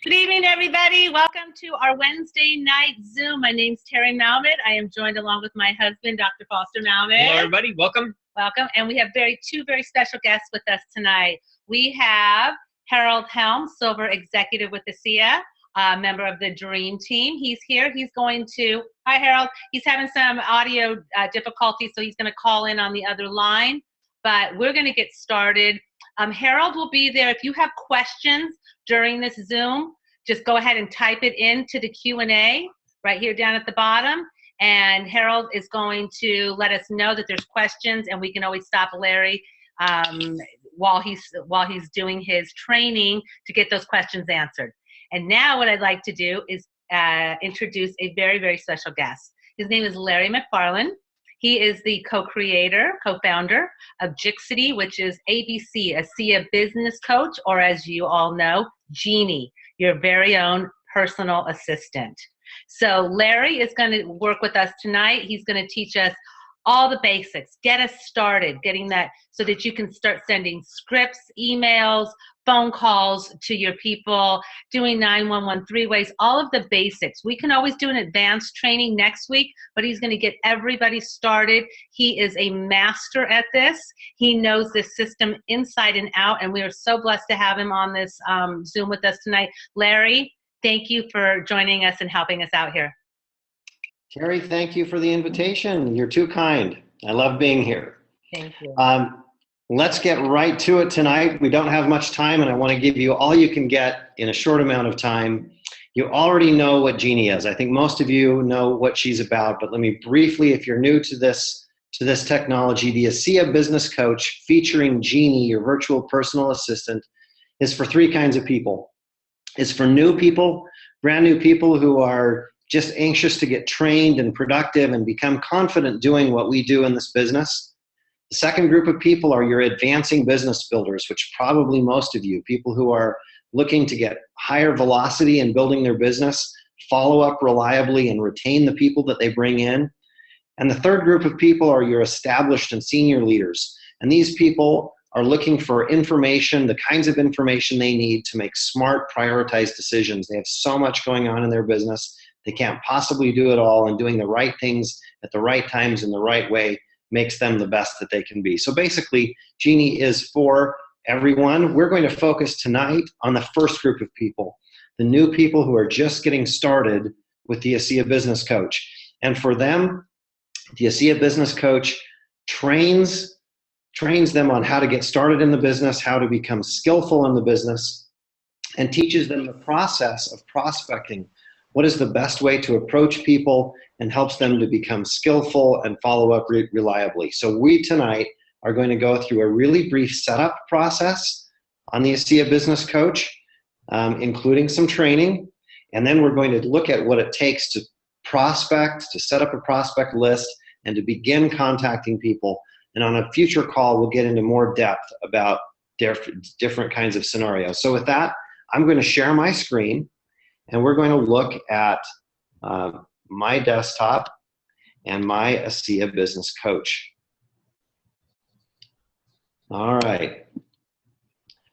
Good evening, everybody. Welcome to our Wednesday night Zoom. My name's Terry Malmet. I am joined along with my husband, Dr. Foster Malmet. Hello, everybody. Welcome. Welcome. And we have two very special guests with us tonight. We have Harold Helm, Silver Executive with ASEA, member of the Dream Team. He's here. He's going to, hi, Harold. He's having some audio difficulties, so he's going to call in on the other line. But we're going to get started. Harold will be there. If you have questions during this Zoom, just go ahead and type it into the Q&A right here down at the bottom. And Harold is going to let us know that there's questions, and we can always stop Larry while he's doing his training to get those questions answered. And now what I'd like to do is introduce a very, very special guest. His name is Larry McFarlane. He is the co-founder of JEANIE, which is ABC, ASEA Business Coach, or as you all know, JEANIE, your very own personal assistant. So Larry is going to work with us tonight. He's going to teach us all the basics, get us started, getting that so that you can start sending scripts, emails, phone calls to your people, doing 911 three-ways, all of the basics. We can always do an advanced training next week, but he's going to get everybody started. He is a master at this. He knows this system inside and out, and we are so blessed to have him on this Zoom with us tonight. Larry, thank you for joining us and helping us out here. Terry, thank you for the invitation. You're too kind. I love being here. Thank you. Let's get right to it tonight. We don't have much time, and I want to give you all you can get in a short amount of time. You already know what JEANIE is. I think most of you know what she's about, but let me briefly, if you're new to this technology, the ASEA Business Coach featuring JEANIE, your virtual personal assistant, is for three kinds of people. It's for new people, brand new people who are just anxious to get trained and productive and become confident doing what we do in this business. The second group of people are your advancing business builders, which probably most of you, people who are looking to get higher velocity in building their business, follow up reliably and retain the people that they bring in. And the third group of people are your established and senior leaders. And these people are looking for information, the kinds of information they need to make smart, prioritized decisions. They have so much going on in their business. They can't possibly do it all, and doing the right things at the right times in the right way makes them the best that they can be. So basically, JEANIE is for everyone. We're going to focus tonight on the first group of people, the new people who are just getting started with the ASEA Business Coach. And for them, the ASEA Business Coach trains them on how to get started in the business, how to become skillful in the business, and teaches them the process of prospecting. What is the best way to approach people, and helps them to become skillful and follow up reliably. So we tonight are going to go through a really brief setup process on the ASEA Business Coach, including some training, and then we're going to look at what it takes to prospect, to set up a prospect list, and to begin contacting people. And on a future call, we'll get into more depth about different kinds of scenarios. So with that, I'm going to share my screen, and we're going to look at my desktop and my ASEA Business Coach. All right.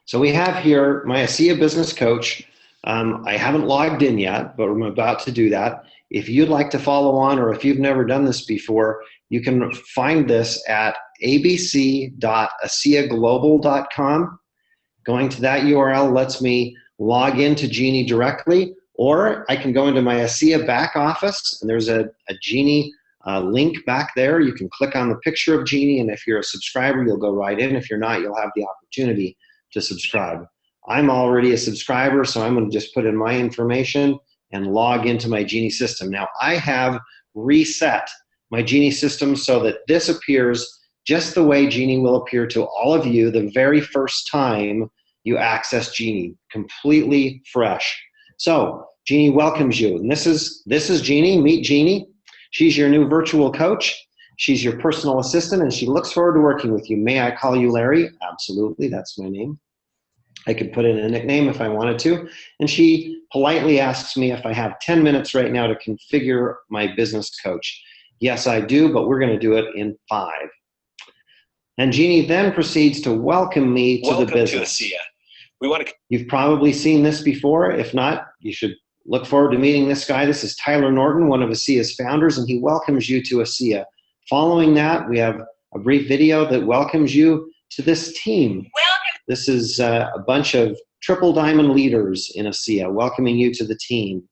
So we have here my ASEA Business Coach. I haven't logged in yet, but I'm about to do that. If you'd like to follow on, or if you've never done this before, you can find this at abc.aseaglobal.com. Going to that URL lets me log into JEANIE directly, or I can go into my ASEA back office, and there's a JEANIE link back there. You can click on the picture of JEANIE, and if you're a subscriber, you'll go right in. If you're not, you'll have the opportunity to subscribe. I'm already a subscriber, so I'm going to just put in my information and log into my JEANIE system. Now, I have reset my JEANIE system so that this appears just the way JEANIE will appear to all of you the very first time you access JEANIE, completely fresh. So JEANIE welcomes you, and this is JEANIE. Meet JEANIE. She's your new virtual coach. She's your personal assistant, and she looks forward to working with you. May I call you Larry? Absolutely, that's my name. I could put in a nickname if I wanted to. And she politely asks me if I have 10 minutes right now to configure my business coach. Yes, I do, but we're going to do it in 5. And JEANIE then proceeds to welcome me to the business. Welcome to ASEA. You've probably seen this before. If not, you should look forward to meeting this guy. This is Tyler Norton, one of ASEA's founders, and he welcomes you to ASEA. Following that, we have a brief video that welcomes you to this team. Welcome. This is a bunch of triple diamond leaders in ASEA welcoming you to the team.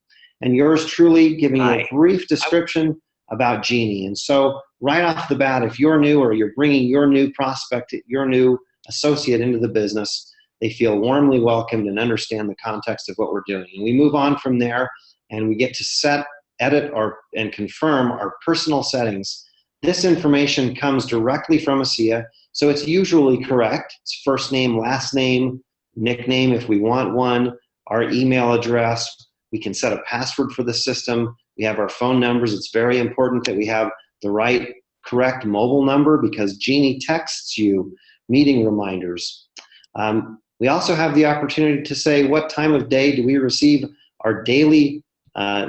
And yours truly giving you a brief description about Jeannie. And so right off the bat, if you're new or you're bringing your new prospect, your new associate into the business, they feel warmly welcomed and understand the context of what we're doing. And we move on from there and we get to set, edit, and confirm our personal settings. This information comes directly from ASEA, so it's usually correct. It's first name, last name, nickname if we want one, our email address. We can set a password for the system. We have our phone numbers. It's very important that we have the right, correct mobile number because Jeannie texts you meeting reminders. We also have the opportunity to say what time of day do we receive our daily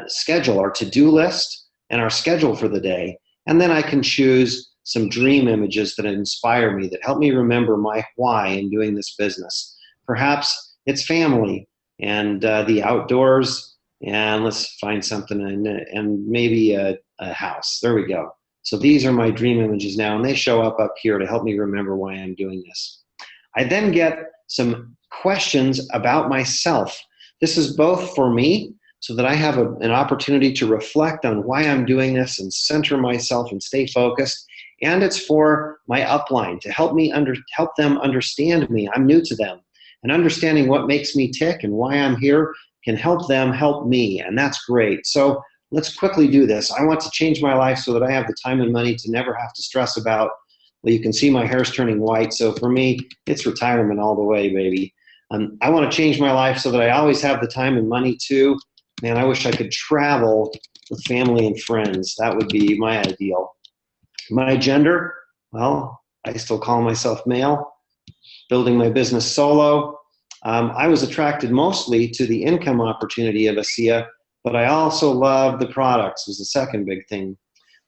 schedule, our to-do list, and our schedule for the day. And then I can choose some dream images that inspire me, that help me remember my why in doing this business. Perhaps it's family and the outdoors, and let's find something, and maybe a house. There we go. So these are my dream images now, and they show up here to help me remember why I'm doing this. I then get some questions about myself. This is both for me, so that I have an opportunity to reflect on why I'm doing this and center myself and stay focused. And it's for my upline to help them understand me. I'm new to them, and understanding what makes me tick and why I'm here can help them help me, and that's great. So let's quickly do this. I want to change my life so that I have the time and money to never have to stress about, well, you can see my hair's turning white, so for me, it's retirement all the way, baby. I want to change my life so that I always have the time and money to, man, I wish I could travel with family and friends. That would be my ideal. My gender, well, I still call myself male. Building my business solo. I was attracted mostly to the income opportunity of ASEA, but I also love the products was the second big thing.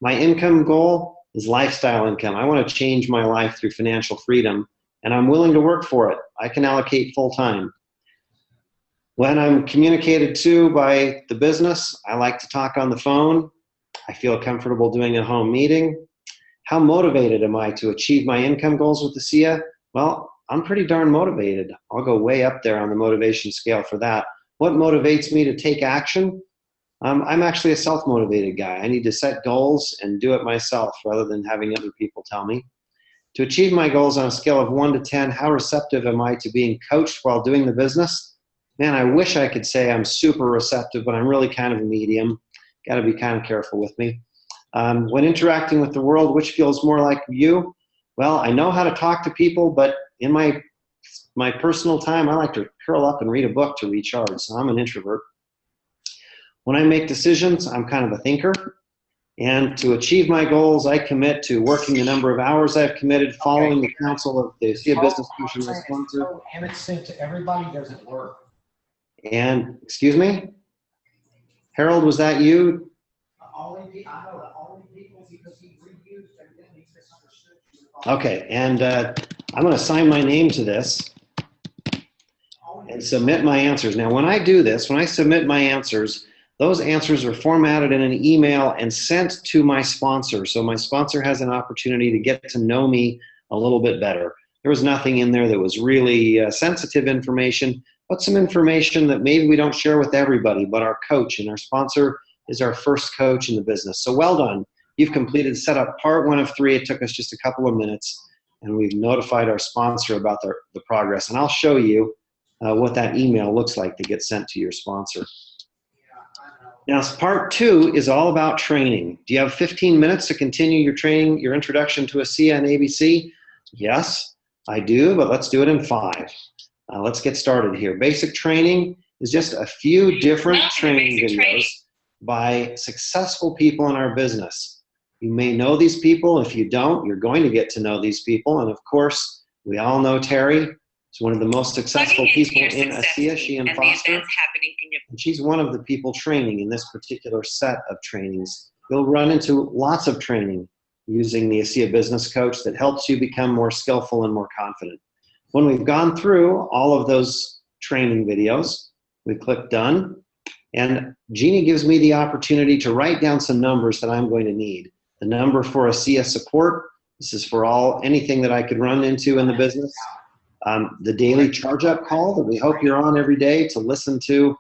My income goal is lifestyle income. I want to change my life through financial freedom, and I'm willing to work for it. I can allocate full time. When I'm communicated to by the business, I like to talk on the phone. I feel comfortable doing a home meeting. How motivated am I to achieve my income goals with ASEA? Well, I'm pretty darn motivated. I'll go way up there on the motivation scale for that. What motivates me to take action? I'm actually a self-motivated guy. I need to set goals and do it myself rather than having other people tell me. To achieve my goals on a scale of 1 to 10, how receptive am I to being coached while doing the business? Man, I wish I could say I'm super receptive, but I'm really kind of a medium. Got to be kind of careful with me. When interacting with the world, which feels more like you? Well, I know how to talk to people, but in my personal time, I like to curl up and read a book to recharge, so I'm an introvert. When I make decisions, I'm kind of a thinker. And to achieve my goals, I commit to working the number of hours I've committed, following the counsel of the ASEA Business Coach and my sponsor. And it's sent to everybody, doesn't work. And, excuse me? Harold, was that you? Okay, and I'm going to sign my name to this and submit my answers. Now, when I do this, when I submit my answers, those answers are formatted in an email and sent to my sponsor. So my sponsor has an opportunity to get to know me a little bit better. There was nothing in there that was really sensitive information, but some information that maybe we don't share with everybody, but our coach and our sponsor is our first coach in the business. So well done. You've completed setup part 1 of 3. It took us just a couple of minutes, and we've notified our sponsor about the progress. And I'll show you what that email looks like that gets sent to your sponsor. Now, part 2 is all about training. Do you have 15 minutes to continue your training, your introduction to ASEA and ABC? Yes, I do, but let's do it in 5. Let's get started here. Basic training is just a few different training videos by successful people in our business. You may know these people. If you don't, you're going to get to know these people. And of course, we all know Terry. She's one of the most successful people in ASEA, she and Foster. And she's one of the people training in this particular set of trainings. You'll run into lots of training using the ASEA Business Coach that helps you become more skillful and more confident. When we've gone through all of those training videos. We click done. And Jeannie gives me the opportunity to write down some numbers that I'm going to need. The number for ASEA support. This is for anything that I could run into in the business. The daily charge-up call that we hope you're on every day to listen to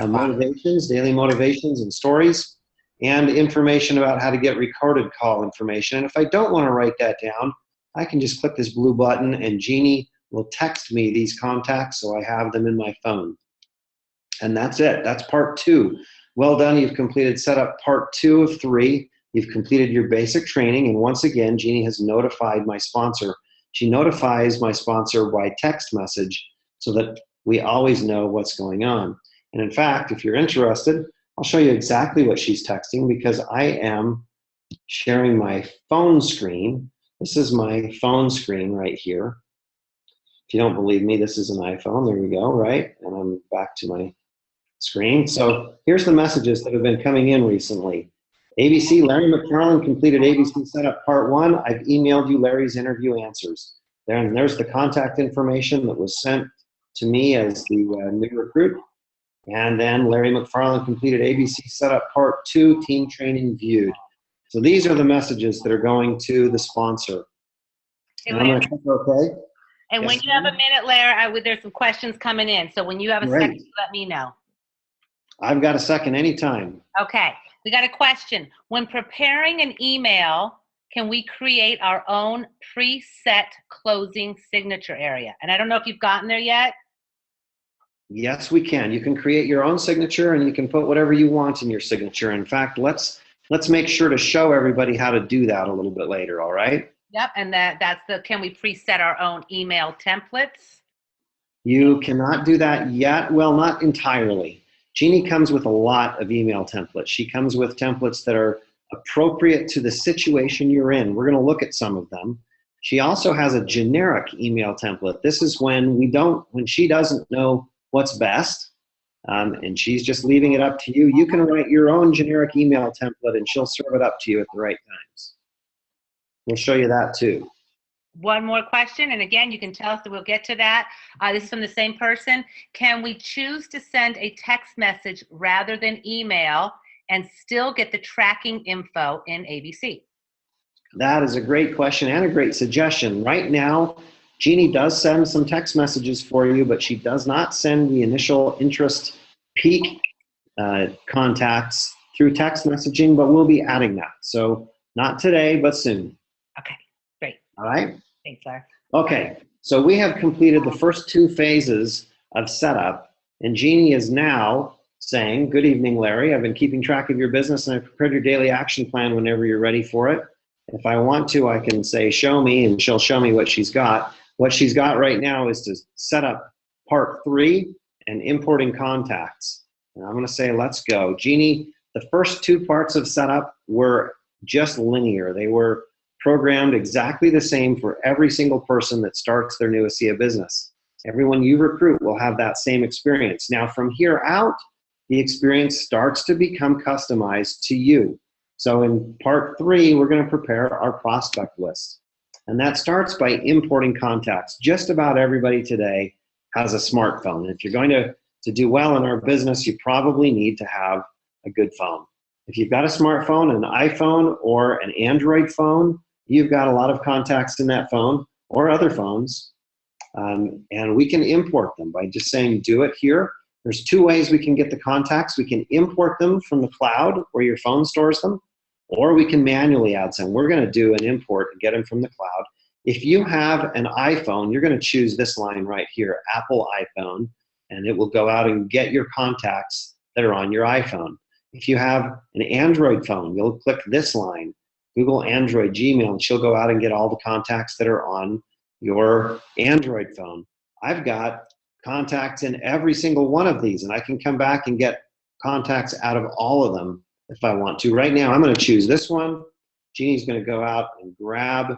motivations, daily motivations and stories, and information about how to get recorded call information. And if I don't want to write that down, I can just click this blue button and Jeannie will text me these contacts so I have them in my phone. And that's it. That's part 2. Well done. You've completed setup part 2 of 3. You've completed your basic training. And once again, Jeannie has notified my sponsor. She notifies my sponsor by text message so that we always know what's going on. And in fact, if you're interested, I'll show you exactly what she's texting because I am sharing my phone screen. This is my phone screen right here. If you don't believe me, this is an iPhone. There we go, right? And I'm back to my screen. So here's the messages that have been coming in recently. ABC, Larry McFarlane completed ABC setup part 1. I've emailed you Larry's interview answers. There's the contact information that was sent to me as the new recruit. And then Larry McFarlane completed ABC setup part 2, team training viewed. So these are the messages that are going to the sponsor. And I'm going to click OK. And Yes, when you have a minute, Larry, there's some questions coming in. So when you have a Great. second, let me know. I've got a second anytime. Okay. We got a question. When preparing an email, can we create our own preset closing signature area? And I don't know if you've gotten there yet. Yes, we can. You can create your own signature and you can put whatever you want in your signature. In fact, let's make sure to show everybody how to do that a little bit later, all right? Yep, and can we preset our own email templates? You cannot do that yet. Well, not entirely. Jeannie comes with a lot of email templates. She comes with templates that are appropriate to the situation you're in. We're going to look at some of them. She also has a generic email template. This is when she doesn't know what's best, and she's just leaving it up to you. You can write your own generic email template and she'll serve it up to you at the right times. We'll show you that too. One more question, and again, you can tell us that we'll get to that. This is from the same person. Can we choose to send a text message rather than email and still get the tracking info in ABC? That is a great question and a great suggestion. Right now, Jeannie does send some text messages for you, but she does not send the initial interest peak contacts through text messaging, but we'll be adding that. So not today, but soon. Okay, great. All right? Thanks, Larry. Okay, so we have completed the first 2 phases of setup, and Jeannie is now saying, good evening, Larry. I've been keeping track of your business, and I've prepared your daily action plan whenever you're ready for it. If I want to, I can say, show me, and she'll show me what she's got. What she's got right now is to set up part 3 and importing contacts. And I'm going to say, let's go. Jeannie, the first 2 parts of setup were just linear. They were programmed exactly the same for every single person that starts their new ASEA business. Everyone you recruit will have that same experience. Now, from here out, the experience starts to become customized to you. So in part 3, we're going to prepare our prospect list. And that starts by importing contacts. Just about everybody today has a smartphone. If you're going to do well in our business, you probably need to have a good phone. If you've got a smartphone, an iPhone, or an Android phone, you've got a lot of contacts in that phone or other phones. And we can import them by just saying, do it here. There's 2 ways we can get the contacts. We can import them from the cloud where your phone stores them, or we can manually add some. We're going to do an import and get them from the cloud. If you have an iPhone, you're going to choose this line right here, Apple iPhone, and it will go out and get your contacts that are on your iPhone. If you have an Android phone, you'll click this line, Google Android Gmail, and she'll go out and get all the contacts that are on your Android phone. I've got contacts in every single one of these, and I can come back and get contacts out of all of them if I want to. Right now, I'm going to choose this one. Jeannie's going to go out and grab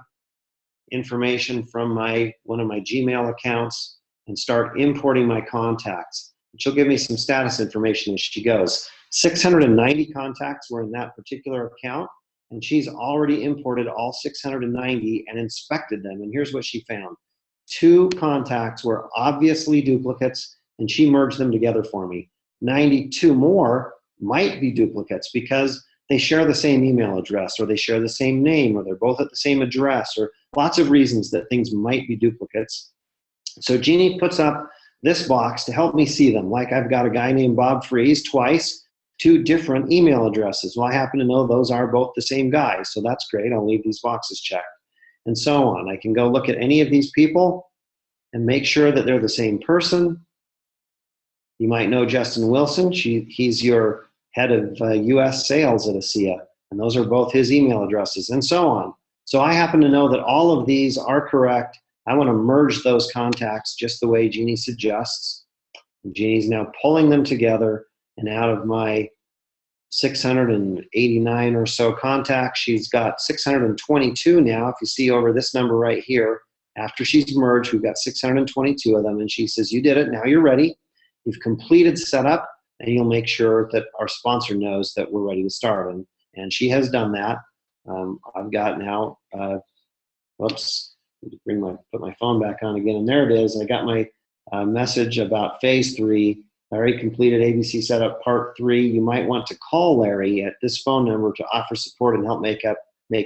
information from one of my Gmail accounts and start importing my contacts. She'll give me some status information as she goes. 690 contacts were in that particular account, and she's already imported all 690 and inspected them. And here's what she found. 2 contacts were obviously duplicates, and she merged them together for me. 92 more might be duplicates because they share the same email address, or they share the same name, or they're both at the same address, or lots of reasons that things might be duplicates. So Jeannie puts up this box to help me see them. Like I've got a guy named Bob Freeze twice, 2 different email addresses. Well, I happen to know those are both the same guy, so that's great. I'll leave these boxes checked, and so on. I can go look at any of these people and make sure that they're the same person. You might know Justin Wilson. He's your head of US sales at ASEA, and those are both his email addresses, and so on. So I happen to know that all of these are correct. I want to merge those contacts just the way Jeannie suggests. And Jeannie's now pulling them together, and out of my 689 or so contacts, she's got 622 now. If you see over this number right here, after she's merged, we've got 622 of them, and she says, you did it, now you're ready. You've completed setup, and you'll make sure that our sponsor knows that we're ready to start. And she has done that. I've got now, whoops, put my phone back on again, and there it is. I got my message about phase 3. Larry completed ABC setup part 3. You might want to call Larry at this phone number to offer support and help make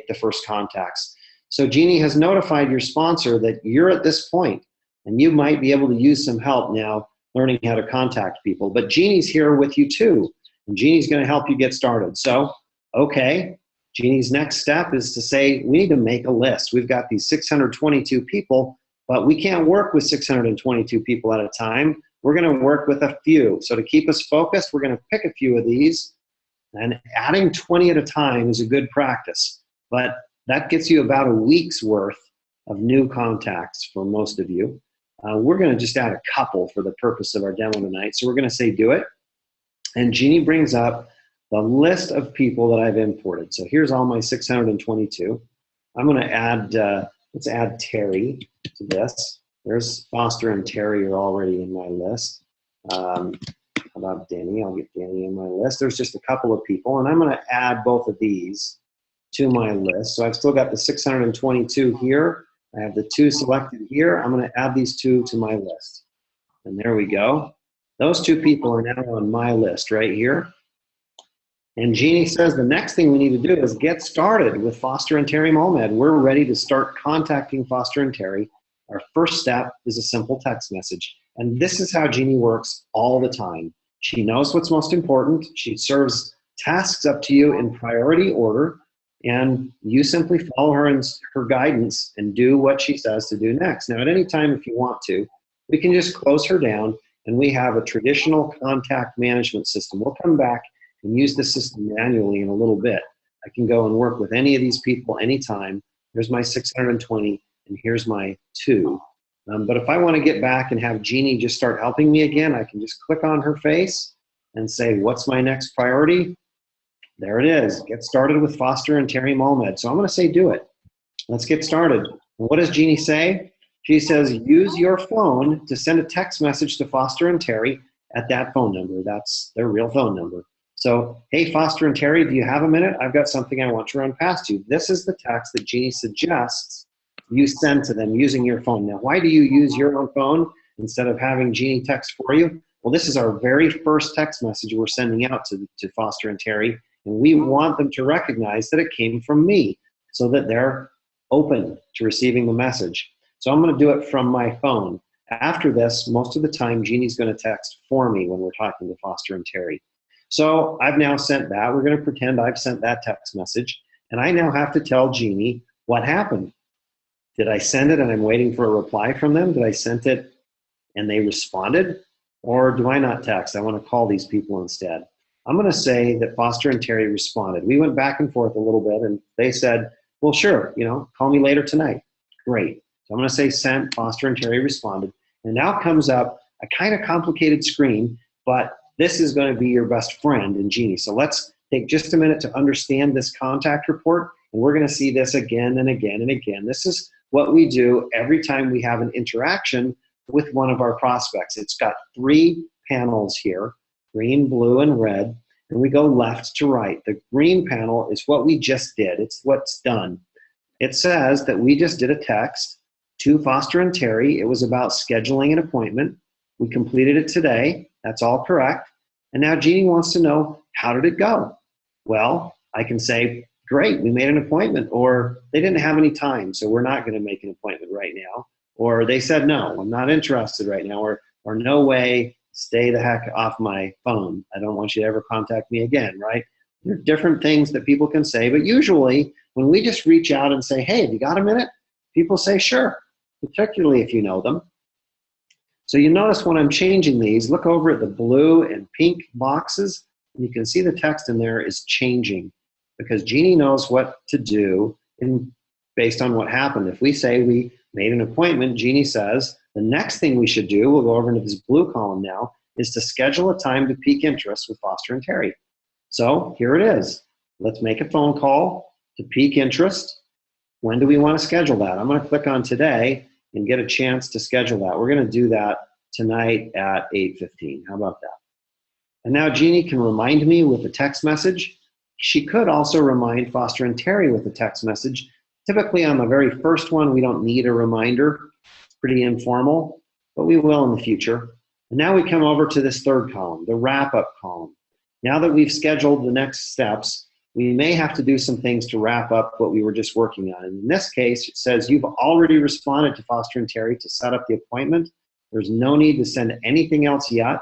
the first contacts. So Jeannie has notified your sponsor that you're at this point, and you might be able to use some help now learning how to contact people. But Jeannie's here with you too, and Jeannie's going to help you get started. So, okay, Jeannie's next step is to say, we need to make a list. We've got these 622 people, but we can't work with 622 people at a time. We're going to work with a few. So to keep us focused, we're going to pick a few of these, and adding 20 at a time is a good practice. But that gets you about a week's worth of new contacts for most of you. We're going to just add a couple for the purpose of our demo tonight. So we're going to say do it. And Jeannie brings up the list of people that I've imported. So here's all my 622. I'm going to add, let's add Terry to this. There's Foster and Terry are already in my list. How about Danny? I'll get Danny in my list. There's just a couple of people, and I'm going to add both of these to my list. So I've still got the 622 here. I have the 2 selected here. I'm going to add these 2 to my list. And there we go. Those 2 people are now on my list right here. And Jeannie says the next thing we need to do is get started with Foster and Terry Malmed. We're ready to start contacting Foster and Terry. Our first step is a simple text message. And this is how Jeannie works all the time. She knows what's most important. She serves tasks up to you in priority order. And you simply follow her guidance and do what she says to do next. Now, at any time, if you want to, we can just close her down, and we have a traditional contact management system. We'll come back and use the system manually in a little bit. I can go and work with any of these people anytime. Here's my 620, and here's my 2. But if I want to get back and have Jeannie just start helping me again, I can just click on her face and say, what's my next priority? There it is. Get started with Foster and Terry Malmed. So I'm going to say do it. Let's get started. And what does Jeannie say? She says use your phone to send a text message to Foster and Terry at that phone number. That's their real phone number. So, hey, Foster and Terry, do you have a minute? I've got something I want to run past you. This is the text that Jeannie suggests you send to them using your phone. Now, why do you use your own phone instead of having Jeannie text for you? Well, this is our very first text message we're sending out to Foster and Terry. And we want them to recognize that it came from me so that they're open to receiving the message. So I'm going to do it from my phone. After this, most of the time, Jeannie's going to text for me when we're talking to Foster and Terry. So I've now sent that. We're going to pretend I've sent that text message. And I now have to tell Jeannie what happened. Did I send it and I'm waiting for a reply from them? Did I send it and they responded? Or do I not text? I want to call these people instead. I'm going to say that Foster and Terry responded. We went back and forth a little bit, and they said, well, sure, call me later tonight. Great. So I'm going to say sent, Foster and Terry responded. And now comes up a kind of complicated screen, but this is going to be your best friend in Jeannie. So let's take just a minute to understand this contact report, and we're going to see this again and again and again. This is what we do every time we have an interaction with one of our prospects. It's got 3 panels here. Green, blue, and red, and we go left to right. The green panel is what we just did. It's what's done. It says that we just did a text to Foster and Terry. It was about scheduling an appointment. We completed it today. That's all correct. And now Jeannie wants to know, how did it go? Well, I can say, great, we made an appointment, or they didn't have any time, so we're not going to make an appointment right now. Or they said, no, I'm not interested right now, or no way, stay the heck off my phone. I don't want you to ever contact me again, right? There are different things that people can say, but usually when we just reach out and say, hey, have you got a minute? People say, sure, particularly if you know them. So you notice when I'm changing these, look over at the blue and pink boxes, and you can see the text in there is changing because Jeannie knows what to do based on what happened. If we say we made an appointment, Jeannie says, the next thing we should do, we'll go over into this blue column now, is to schedule a time to pique interest with Foster and Terry. So here it is. Let's make a phone call to pique interest. When do we want to schedule that? I'm going to click on today and get a chance to schedule that. We're going to do that tonight at 8:15. How about that? And now Jeannie can remind me with a text message. She could also remind Foster and Terry with a text message. Typically on the very first one, we don't need a reminder. It's pretty informal, but we will in the future. And now we come over to this third column, the wrap-up column. Now that we've scheduled the next steps, we may have to do some things to wrap up what we were just working on. And in this case, it says you've already responded to Foster and Terry to set up the appointment. There's no need to send anything else yet.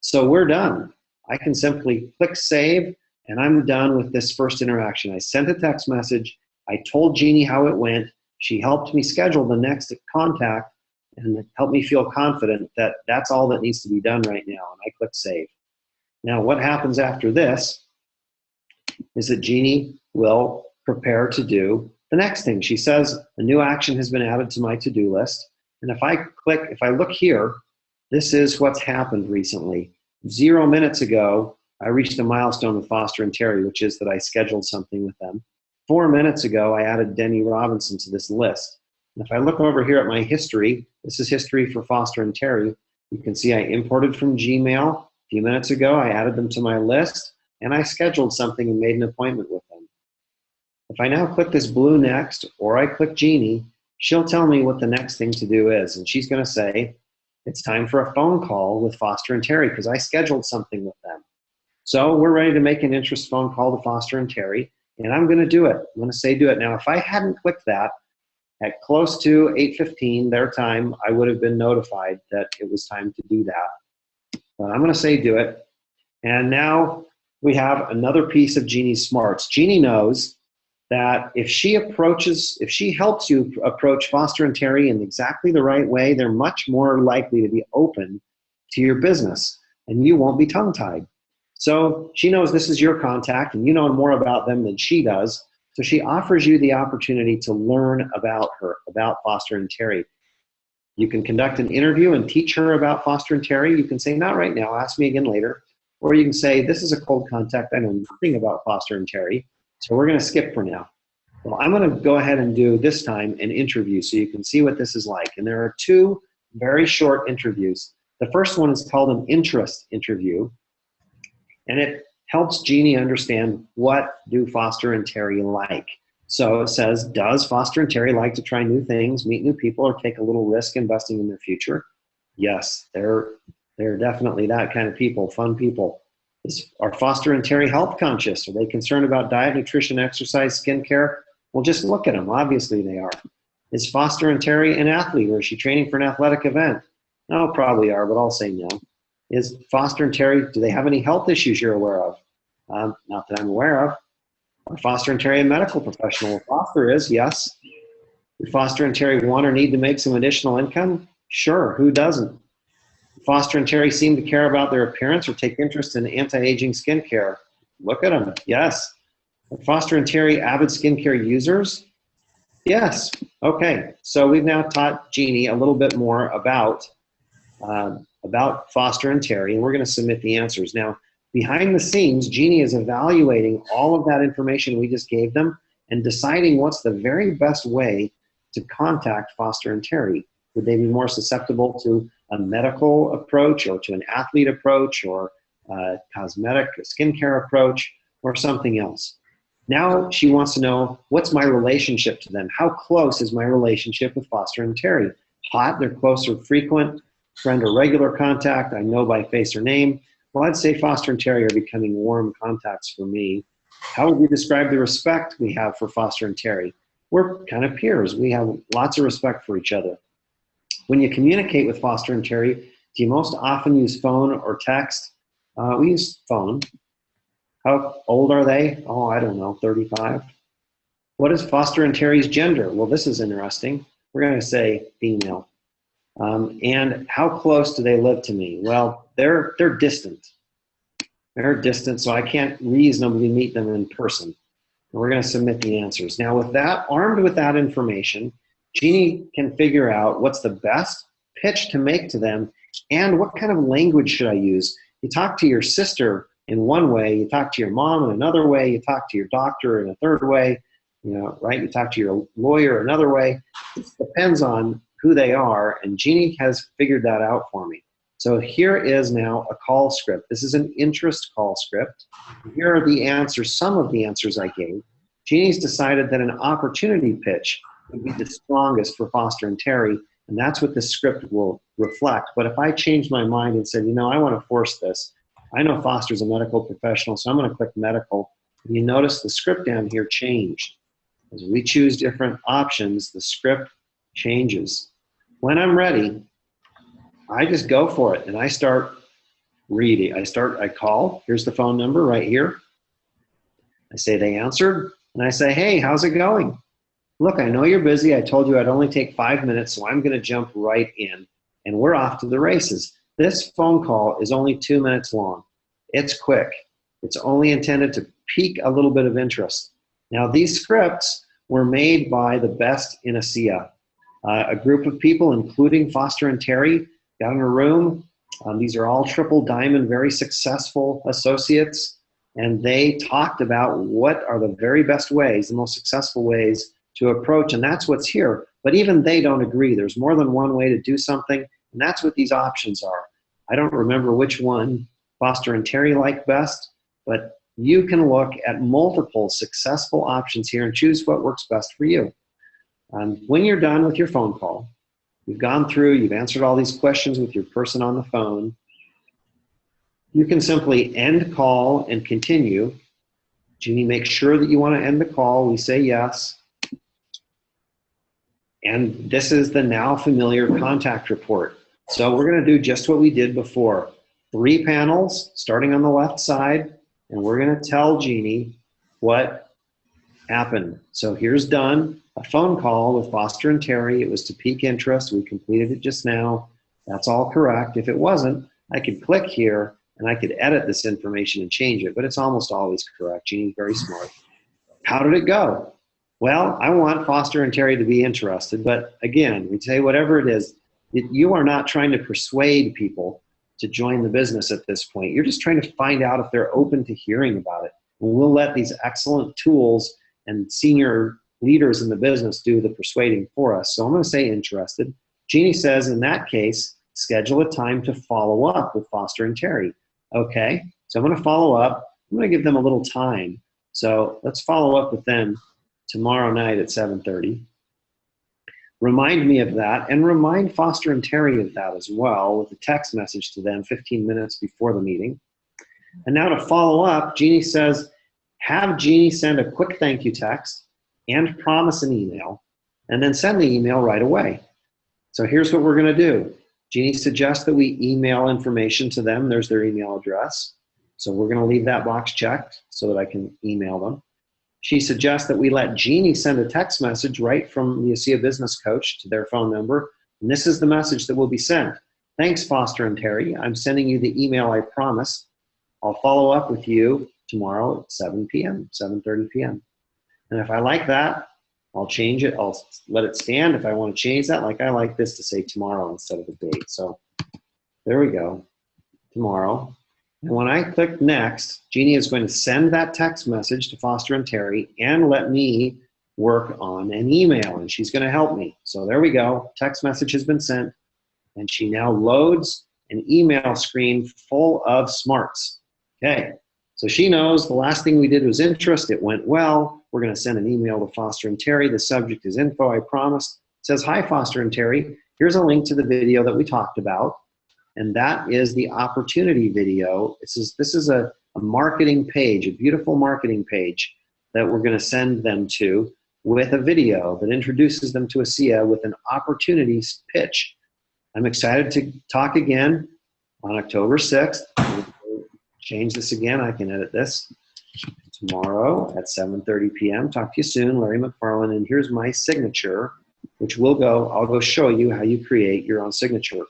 So we're done. I can simply click save, and I'm done with this first interaction. I sent a text message. I told Jeannie how it went. She helped me schedule the next contact and helped me feel confident that that's all that needs to be done right now. And I click save. Now, what happens after this is that Jeannie will prepare to do the next thing. She says, a new action has been added to my to-do list. And if I look here, this is what's happened recently. 0 minutes ago, I reached a milestone with Foster and Terry, which is that I scheduled something with them. 4 minutes ago, I added Denny Robinson to this list. And if I look over here at my history, this is history for Foster and Terry. You can see I imported from Gmail. A few minutes ago, I added them to my list, and I scheduled something and made an appointment with them. If I now click this blue next, or I click Jeannie, she'll tell me what the next thing to do is. And she's going to say, it's time for a phone call with Foster and Terry because I scheduled something with them. So we're ready to make an interest phone call to Foster and Terry, and I'm going to do it. I'm going to say do it. Now, if I hadn't clicked that at close to 8:15 their time, I would have been notified that it was time to do that. But I'm going to say do it. And now we have another piece of Jeannie's smarts. Jeannie knows that if she helps you approach Foster and Terry in exactly the right way, they're much more likely to be open to your business, and you won't be tongue-tied. So she knows this is your contact, and you know more about them than she does, so she offers you the opportunity to learn about her, about Foster and Terry. You can conduct an interview and teach her about Foster and Terry. You can say, not right now, ask me again later. Or you can say, this is a cold contact, I know nothing about Foster and Terry, so we're going to skip for now. Well, I'm going to go ahead and do this time an interview so you can see what this is like. And there are two very short interviews. The first one is called an interest interview, and it helps Jeannie understand what do Foster and Terry like. So it says, does Foster and Terry like to try new things, meet new people, or take a little risk investing in their future? Yes, they're definitely that kind of people, fun people. Are Foster and Terry health conscious? Are they concerned about diet, nutrition, exercise, skincare? Well, just look at them. Obviously they are. Is Foster and Terry an athlete, or is she training for an athletic event? No, probably are, but I'll say no. Is Foster and Terry, do they have any health issues you're aware of? Not that I'm aware of. Are Foster and Terry a medical professional? Foster is, yes. Do Foster and Terry want or need to make some additional income? Sure, who doesn't? Foster and Terry seem to care about their appearance or take interest in anti-aging skincare. Look at them, yes. Are Foster and Terry avid skincare users? Yes. Okay, so we've now taught Jeannie a little bit more about Foster and Terry, and we're going to submit the answers. Now, behind the scenes, Jeannie is evaluating all of that information we just gave them and deciding what's the very best way to contact Foster and Terry. Would they be more susceptible to a medical approach or to an athlete approach or a cosmetic skincare approach or something else? Now she wants to know, what's my relationship to them? How close is my relationship with Foster and Terry? Hot, they're close or frequent, Friend or regular contact, I know by face or name. Well, I'd say Foster and Terry are becoming warm contacts for me. How would we describe the respect we have for Foster and Terry? We're kind of peers. We have lots of respect for each other. When you communicate with Foster and Terry, do you most often use phone or text? We use phone. How old are they? Oh, I don't know, 35. What is Foster and Terry's gender? Well, this is interesting. We're going to say female. And how close do they live to me? Well, they're distant. They're distant, so I can't reasonably meet them in person. And we're going to submit the answers. Now, with that, armed with that information, Jeannie can figure out what's the best pitch to make to them and what kind of language should I use. You talk to your sister in one way, you talk to your mom in another way, you talk to your doctor in a third way, right? You talk to your lawyer another way. It depends on who they are, and Jeannie has figured that out for me. So here is now a call script. This is an interest call script. Here are the answers, some of the answers I gave. Jeannie's decided that an opportunity pitch would be the strongest for Foster and Terry, and that's what this script will reflect. But if I change my mind and said, I want to force this, I know Foster's a medical professional, so I'm going to click medical. And you notice the script down here changed. As we choose different options, the script changes. When I'm ready, I just go for it and I start reading. I call, here's the phone number right here. I say they answered, and I say, hey, how's it going? Look, I know you're busy. I told you I'd only take 5 minutes, so I'm gonna jump right in, and we're off to the races. This phone call is only 2 minutes long. It's quick. It's only intended to pique a little bit of interest. Now, these scripts were made by the best in ASEA. A group of people, including Foster and Terry, got in a room. These are all triple diamond, very successful associates, and they talked about what are the very best ways, the most successful ways to approach, and that's what's here. But even they don't agree. There's more than one way to do something, and that's what these options are. I don't remember which one Foster and Terry like best, but you can look at multiple successful options here and choose what works best for you. When you're done with your phone call, you've gone through, you've answered all these questions with your person on the phone, you can simply end call and continue. Jeannie, make sure that you want to end the call. We say yes. And this is the now familiar contact report. So we're going to do just what we did before. 3 panels starting on the left side, and we're going to tell Jeannie what happened. So here's done. A phone call with Foster and Terry. It was to pique interest. We completed it just now. That's all correct. If it wasn't, I could click here and I could edit this information and change it, but it's almost always correct. Jeannie's very smart. How did it go? Well, I want Foster and Terry to be interested, but again, we say whatever it is, you are not trying to persuade people to join the business at this point. You're just trying to find out if they're open to hearing about it. And we'll let these excellent tools and senior leaders in the business do the persuading for us. So I'm going to say interested. Jeannie says, in that case, schedule a time to follow up with Foster and Terry. Okay, so I'm going to follow up. I'm going to give them a little time. So let's follow up with them tomorrow night at 7:30. Remind me of that, and remind Foster and Terry of that as well with a text message to them 15 minutes before the meeting. And now to follow up, Jeannie says, have Jeannie send a quick thank you text and promise an email, and then send the email right away. So here's what we're going to do. Jeannie suggests that we email information to them. There's their email address. So we're going to leave that box checked so that I can email them. She suggests that we let Jeannie send a text message right from the ASEA Business Coach to their phone number. And this is the message that will be sent. Thanks, Foster and Terry. I'm sending you the email I promised. I'll follow up with you tomorrow at 7 p.m., 7:30 p.m. And if I like that, I'll change it. I'll let it stand. If I want to change that, like I like this to say tomorrow instead of the date. So there we go, tomorrow. And when I click next, Jeannie is going to send that text message to Foster and Terry and let me work on an email, and she's going to help me. So there we go. Text message has been sent, and she now loads an email screen full of smarts. Okay, so she knows the last thing we did was interest. It went well. We're going to send an email to Foster and Terry. The subject is info, I promised. It says, hi, Foster and Terry. Here's a link to the video that we talked about. and that is the opportunity video. This is a marketing page, a beautiful marketing page that we're going to send them to with a video that introduces them to ASEA with an opportunity pitch. I'm excited to talk again on October 6th. Change this again. I can edit this. Tomorrow at 7:30 p.m. Talk to you soon, Larry McFarlane. And here's my signature, which I'll go show you how you create your own signature.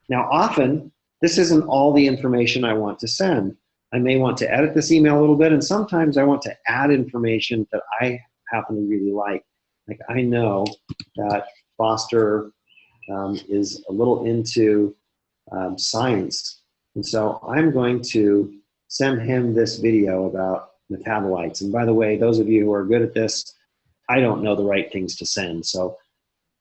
Now, often, this isn't all the information I want to send. I may want to edit this email a little bit, and sometimes I want to add information that I happen to really like. Like, I know that Foster is a little into science, and so I'm going to send him this video about metabolites. And by the way, those of you who are good at this, I don't know the right things to send. So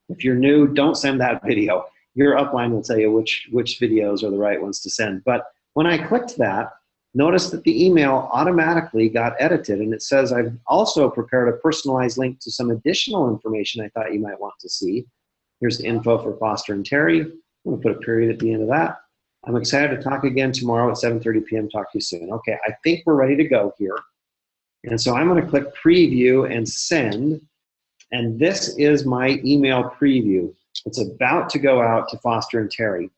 if you're new, don't send that video. Your upline will tell you which videos are the right ones to send. But when I clicked that, notice that the email automatically got edited, and it says I've also prepared a personalized link to some additional information I thought you might want to see. Here's the info for Foster and Terry. I'm going to put a period at the end of that. I'm excited to talk again tomorrow at 7:30 p.m. Talk to you soon. Okay, I think we're ready to go here. And so I'm going to click preview and send. And this is my email preview. It's about to go out to Foster and Terry.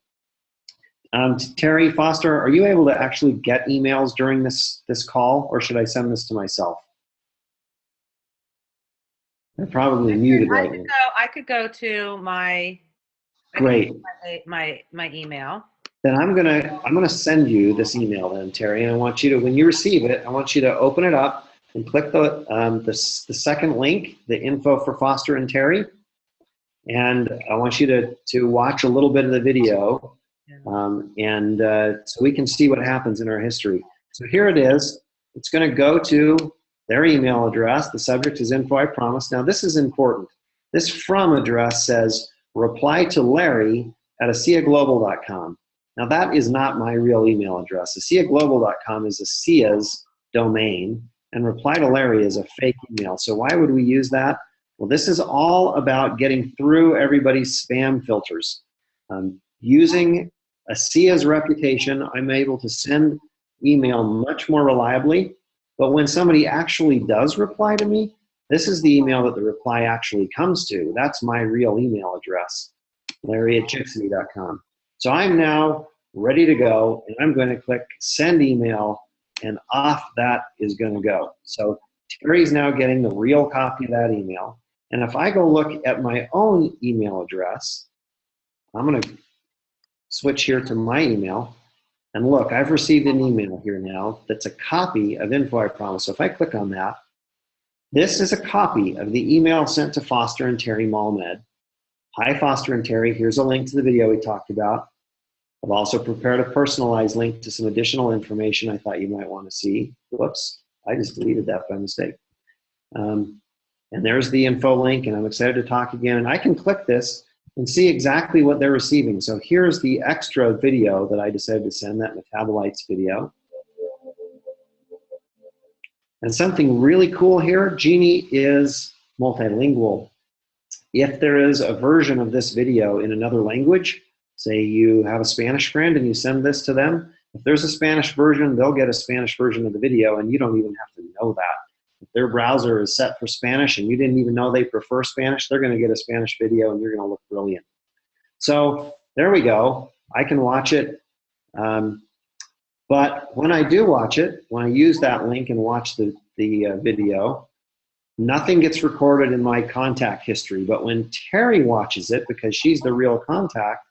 Terry, Foster, are you able to actually get emails during this call, or should I send this to myself? They're probably muted right now. I could go to my Great. my email. Then I'm gonna send you this email then, Terry, and I want you to, when you receive it, I want you to open it up and click the second link, the info for Foster and Terry, and I want you to watch a little bit of the video, so we can see what happens in our history. So here it is. It's going to go to their email address. The subject is info I promised. Now this is important. This from address says reply to Larry at ASEAglobal.com. Now that is not my real email address. ASEAglobal.com is ASEA's domain, and reply to Larry is a fake email. So why would we use that? Well, this is all about getting through everybody's spam filters. Using ASEA's reputation, I'm able to send email much more reliably. But when somebody actually does reply to me, this is the email that the reply actually comes to. That's my real email address, larry@chixity.com. So I'm now ready to go, and I'm going to click send email, and off that is going to go. So Terry's now getting the real copy of that email. And if I go look at my own email address, I'm going to switch here to my email. And look, I've received an email here now that's a copy of info I promised. So if I click on that, this is a copy of the email sent to Foster and Terry Malmed. Hi, Foster and Terry. Here's a link to the video we talked about. I've also prepared a personalized link to some additional information I thought you might want to see. Whoops, I just deleted that by mistake. And there's the info link, and I'm excited to talk again. And I can click this and see exactly what they're receiving. So here's the extra video that I decided to send, that metabolites video. And something really cool here, Jeannie is multilingual. If there is a version of this video in another language, say you have a Spanish friend and you send this to them, if there's a Spanish version, they'll get a Spanish version of the video, and you don't even have to know that. If their browser is set for Spanish and you didn't even know they prefer Spanish, they're going to get a Spanish video and you're going to look brilliant. So there we go. I can watch it. But when I do watch it, when I use that link and watch the video, nothing gets recorded in my contact history. But when Terry watches it, because she's the real contact,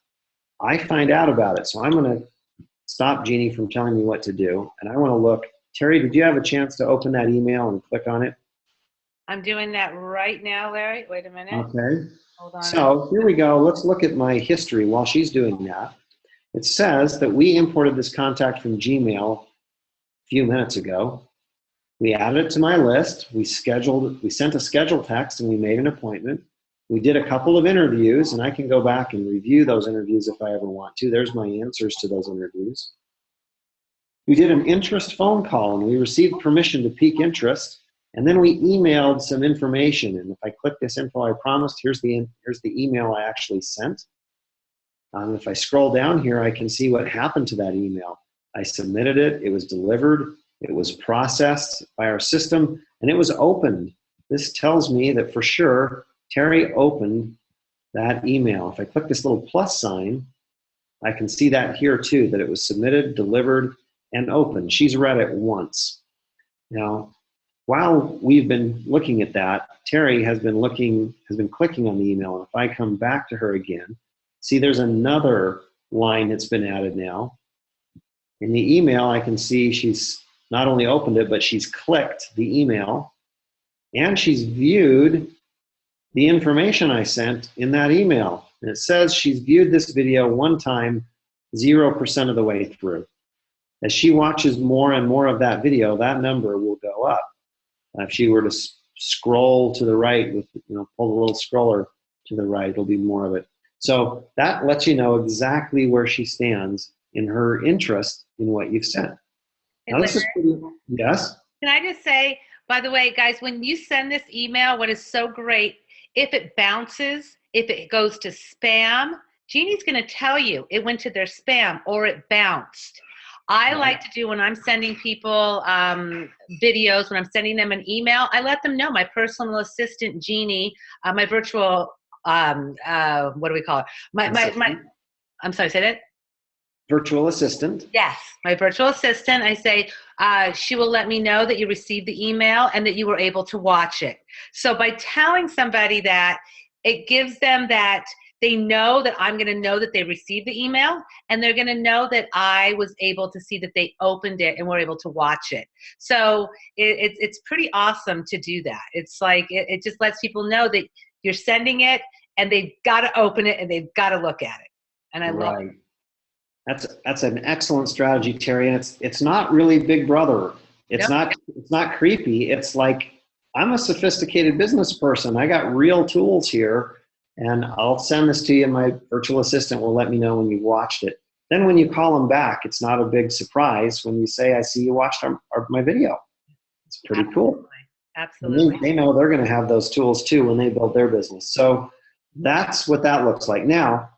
I find out about it. So I'm going to stop Jeannie from telling me what to do. And I want to look. Terry, did you have a chance to open that email and click on it? I'm doing that right now, Larry. Wait a minute. Okay. Hold on. So here we go. Let's look at my history while she's doing that. It says that we imported this contact from Gmail a few minutes ago. We added it to my list. We sent a scheduled text, and we made an appointment. We did a couple of interviews, and I can go back and review those interviews if I ever want to. There's my answers to those interviews. We did an interest phone call, and we received permission to pique interest, and then we emailed some information. And if I click this info I promised, here's the email I actually sent. If I scroll down here, I can see what happened to that email. I submitted it, it was delivered, it was processed by our system, and it was opened. This tells me that for sure Terry opened that email. If I click this little plus sign, I can see that here too, that it was submitted, delivered, and opened. She's read it once. Now, while we've been looking at that, Terry has been clicking on the email. And if I come back to her again, see there's another line that's been added now. In the email, I can see she's not only opened it, but she's clicked the email and she's viewed the information I sent in that email. And it says she's viewed this video one time, 0% of the way through. As she watches more and more of that video, that number will go up. If she were to scroll to the right, with pull the little scroller to the right, it'll be more of it. So that lets you know exactly where she stands in her interest in what you've sent. Now, this is pretty, yes? Can I just say, by the way, guys, when you send this email, what is so great, if it bounces, if it goes to spam, Jeannie's going to tell you it went to their spam or it bounced. I like to do when I'm sending people videos, when I'm sending them an email, I let them know. My personal assistant, Jeannie, my virtual, what do we call it? I'm sorry, say that? Virtual assistant. Yes, my virtual assistant. I say she will let me know that you received the email and that you were able to watch it. So by telling somebody that, it gives them that they know that I'm going to know that they received the email, and they're going to know that I was able to see that they opened it and were able to watch it. So it's pretty awesome to do that. It's like it just lets people know that you're sending it and they've got to open it and they've got to look at it. And I love it. That's an excellent strategy, Terry. And it's not really Big Brother. It's not creepy. It's like, I'm a sophisticated business person. I got real tools here, and I'll send this to you. My virtual assistant will let me know when you've watched it. Then when you call them back, it's not a big surprise when you say, I see you watched my video. It's pretty cool. Absolutely. They know they're going to have those tools too when they build their business. So that's what that looks like. Now,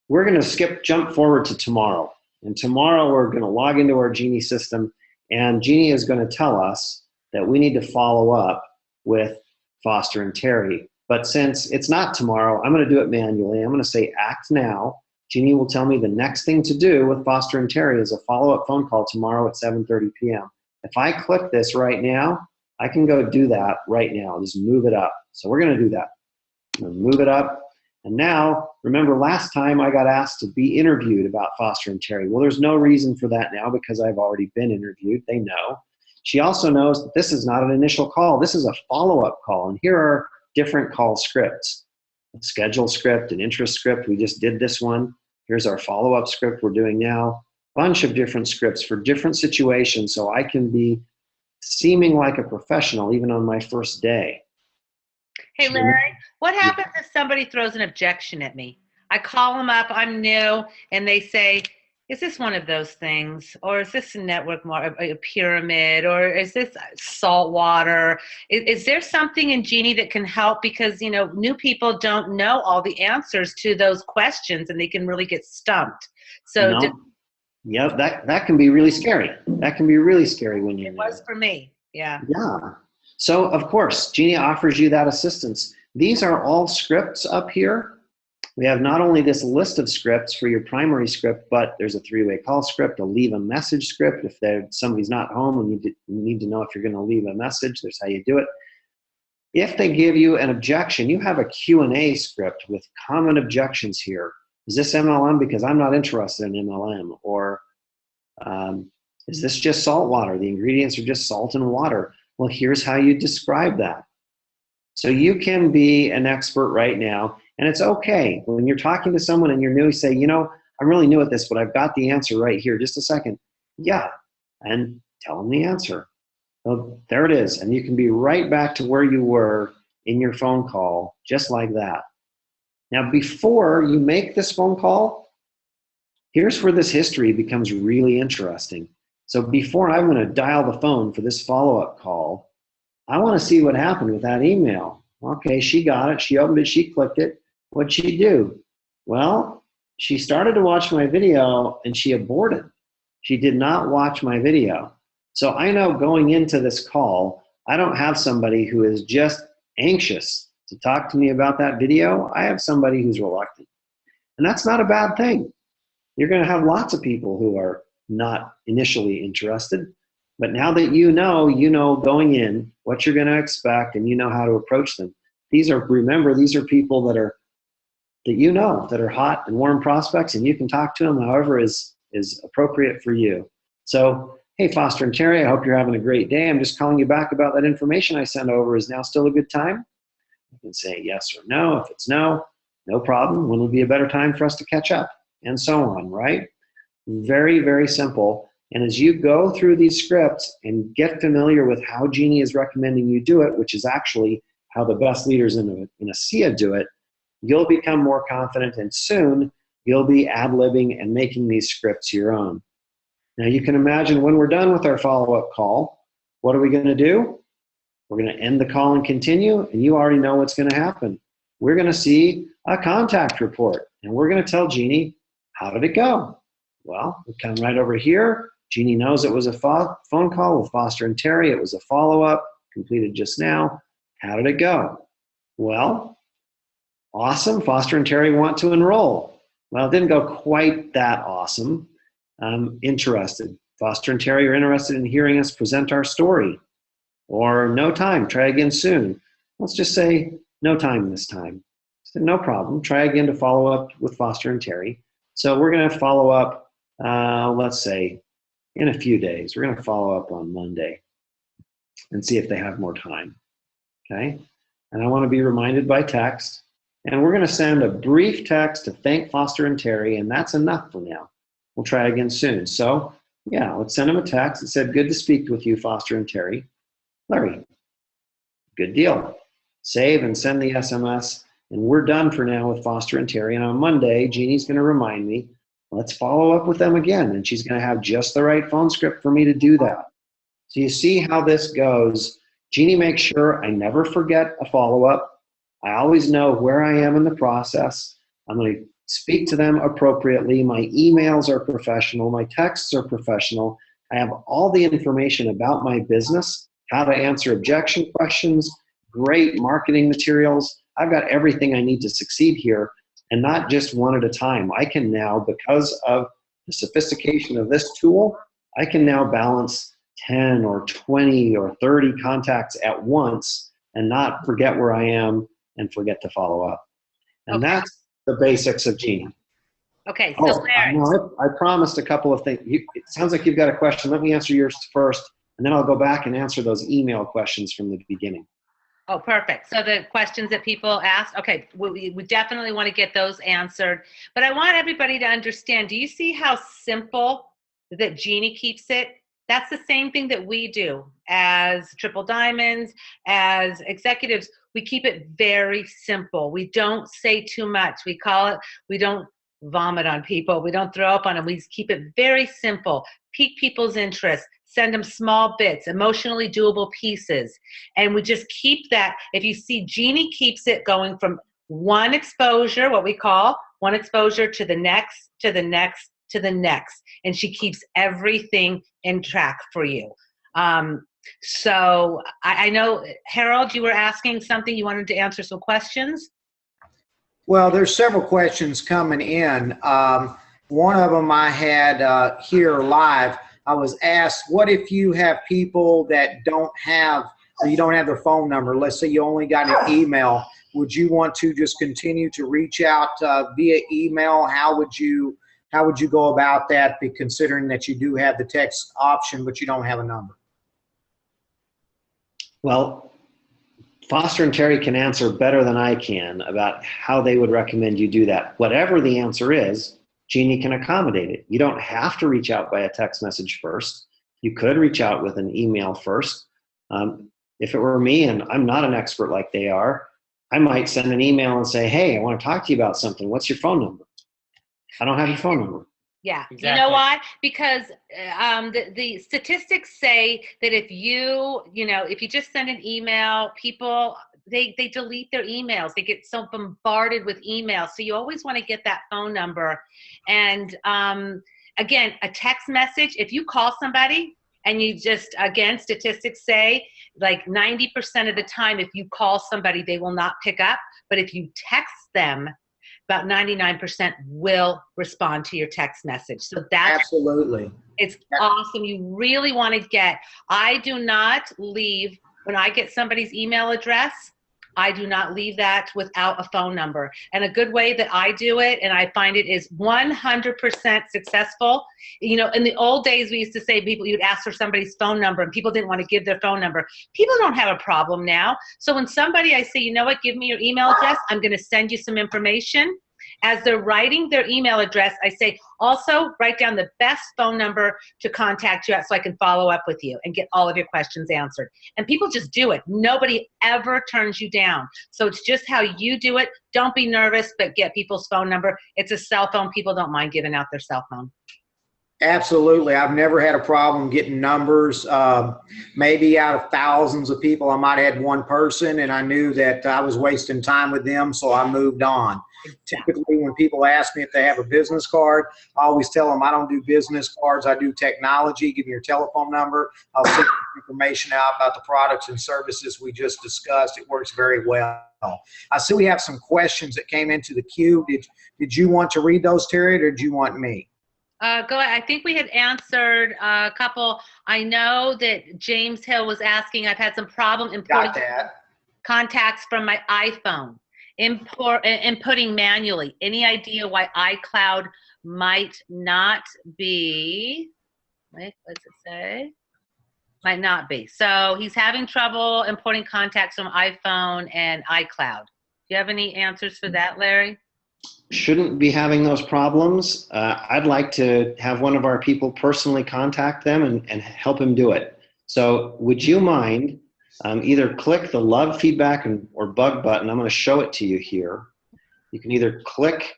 we're going to jump forward to tomorrow. And tomorrow we're going to log into our Jeannie system, and Jeannie is going to tell us that we need to follow up with Foster and Terry. But since it's not tomorrow, I'm going to do it manually. I'm going to say act now. Jeannie will tell me the next thing to do with Foster and Terry is a follow-up phone call tomorrow at 7:30 p.m. If I click this right now, I can go do that right now. Just move it up. So we're going to do that. I'm going to move it up. And now, remember last time I got asked to be interviewed about Foster and Terry. Well, there's no reason for that now because I've already been interviewed. They know. She also knows that this is not an initial call. This is a follow-up call. And here are different call scripts. A schedule script, an interest script. We just did this one. Here's our follow-up script we're doing now. Bunch of different scripts for different situations so I can be seeming like a professional even on my first day. Hey, Larry, what happens if somebody throws an objection at me? I call them up, I'm new, and they say, is this one of those things? Or is this a network, a pyramid? Or is this salt water? Is there something in Jeannie that can help? Because, new people don't know all the answers to those questions, and they can really get stumped. So, yeah, that can be really scary. That can be really scary when you're new. It was for me, yeah. Yeah. So, of course, Jeannie offers you that assistance. These are all scripts up here. We have not only this list of scripts for your primary script, but there's a three-way call script, a leave a message script. If somebody's not home and you need to know if you're going to leave a message, there's how you do it. If they give you an objection, you have a Q&A script with common objections here. Is this MLM? Because I'm not interested in MLM. Or is this just salt water? The ingredients are just salt and water. Well, here's how you describe that. So you can be an expert right now, and it's okay. When you're talking to someone and you're new, you say, I'm really new at this, but I've got the answer right here. Just a second. Yeah, and tell them the answer. So there it is, and you can be right back to where you were in your phone call, just like that. Now, before you make this phone call, here's where this history becomes really interesting. So before I'm going to dial the phone for this follow-up call, I want to see what happened with that email. Okay, she got it. She opened it. She clicked it. What'd she do? Well, she started to watch my video and she aborted. She did not watch my video. So I know going into this call, I don't have somebody who is just anxious to talk to me about that video. I have somebody who's reluctant. And that's not a bad thing. You're going to have lots of people who are not initially interested. But now that you know going in what you're going to expect and you know how to approach them. Remember, these are people that are hot and warm prospects, and you can talk to them however is appropriate for you. So, hey, Foster and Terry, I hope you're having a great day. I'm just calling you back about that information I sent over. Is now still a good time? You can say yes or no. If it's no, no problem. When would be a better time for us to catch up? And so on, right? Very, very simple. And as you go through these scripts and get familiar with how Jeannie is recommending you do it, which is actually how the best leaders in ASEA do it, you'll become more confident, and soon you'll be ad-libbing and making these scripts your own. Now you can imagine when we're done with our follow-up call, what are we going to do? We're going to end the call and continue, and you already know what's going to happen. We're going to see a contact report, and we're going to tell Jeannie, how did it go? Well, we come right over here. Jeannie knows it was a phone call with Foster and Terry. It was a follow-up completed just now. How did it go? Well, awesome. Foster and Terry want to enroll. Well, it didn't go quite that awesome. I'm interested. Foster and Terry are interested in hearing us present our story. Or no time, try again soon. Let's just say no time this time. So no problem, try again to follow up with Foster and Terry. So we're gonna follow up, let's say, in a few days. We're gonna follow up on Monday and see if they have more time, okay? And I wanna be reminded by text. And we're going to send a brief text to thank Foster and Terry, and that's enough for now. We'll try again soon. So, yeah, let's send them a text. It said, good to speak with you, Foster and Terry. Larry, good deal. Save and send the SMS, and we're done for now with Foster and Terry. And on Monday, Jeannie's going to remind me, let's follow up with them again, and she's going to have just the right phone script for me to do that. So you see how this goes. Jeannie makes sure I never forget a follow-up. I always know where I am in the process. I'm going to speak to them appropriately. My emails are professional. My texts are professional. I have all the information about my business, how to answer objection questions, great marketing materials. I've got everything I need to succeed here, and not just one at a time. I can now, because of the sophistication of this tool, I can now balance 10 or 20 or 30 contacts at once and not forget where I am and forget to follow up. And Okay. that's the basics of Jeannie. Okay, so Larry. I promised a couple of things. It sounds like you've got a question. Let me answer yours first, and then I'll go back and answer those email questions from the beginning. Oh, perfect. So the questions that people asked, okay, we definitely want to get those answered. But I want everybody to understand, do you see how simple that Jeannie keeps it? That's the same thing that we do as Triple Diamonds, as executives. We keep it very simple. We don't say too much. We don't vomit on people. We don't throw up on them. We keep it very simple. Pique people's interest. Send them small bits, emotionally doable pieces. And we just keep that. If you see, Jeannie keeps it going from one exposure, what we call one exposure, to the next, to the next, to the next. And she keeps everything in track for you. So I know, Harold, you were asking something. You wanted to answer some questions? Well, there's several questions coming in. One of them I had here live. I was asked, what if you have people that don't have, or you don't have their phone number? Let's say you only got an email. Would you want to just continue to reach out via email? How would you go about that, considering that you do have the text option, but you don't have a number? Well, Foster and Terry can answer better than I can about how they would recommend you do that. Whatever the answer is, Jeannie can accommodate it. You don't have to reach out by a text message first. You could reach out with an email first. If it were me, and I'm not an expert like they are, I might send an email and say, hey, I want to talk to you about something. What's your phone number? I don't have your phone number. Yeah. Exactly. You know why? Because the statistics say that if you just send an email, people they delete their emails. They get so bombarded with emails. So you always want to get that phone number. And again, a text message, if you call somebody and you just, again, statistics say like 90% of the time, if you call somebody, they will not pick up. But if you text them, about 99% will respond to your text message. So that's Absolutely. It's awesome. You really want to I do not leave, when I get somebody's email address, I do not leave that without a phone number. And a good way that I do it, and I find it is 100% successful. You know, in the old days, we used to say you'd ask for somebody's phone number and people didn't want to give their phone number. People don't have a problem now. So when I say, you know what, give me your email address, I'm going to send you some information. As they're writing their email address, I say, also write down the best phone number to contact you at so I can follow up with you and get all of your questions answered. And people just do it. Nobody ever turns you down. So it's just how you do it. Don't be nervous, but get people's phone number. It's a cell phone. People don't mind giving out their cell phone. Absolutely. I've never had a problem getting numbers. Maybe out of thousands of people, I might have had one person, and I knew that I was wasting time with them, so I moved on. Typically, when people ask me if they have a business card, I always tell them I don't do business cards. I do technology. Give me your telephone number. I'll send you information out about the products and services we just discussed. It works very well. I see we have some questions that came into the queue. Did you want to read those, Terry, or did you want me? Go ahead. I think we had answered a couple. I know that James Hill was asking, I've had some problem importing contacts from my iPhone, inputting manually. Any idea why iCloud might not be, wait, what's it say? Might not be. So he's having trouble importing contacts from iPhone and iCloud. Do you have any answers for that, Larry? Shouldn't be having those problems. I'd like to have one of our people personally contact them and help him do it. So would you mind either click the love, feedback, or bug button. I'm going to show it to you here. You can either click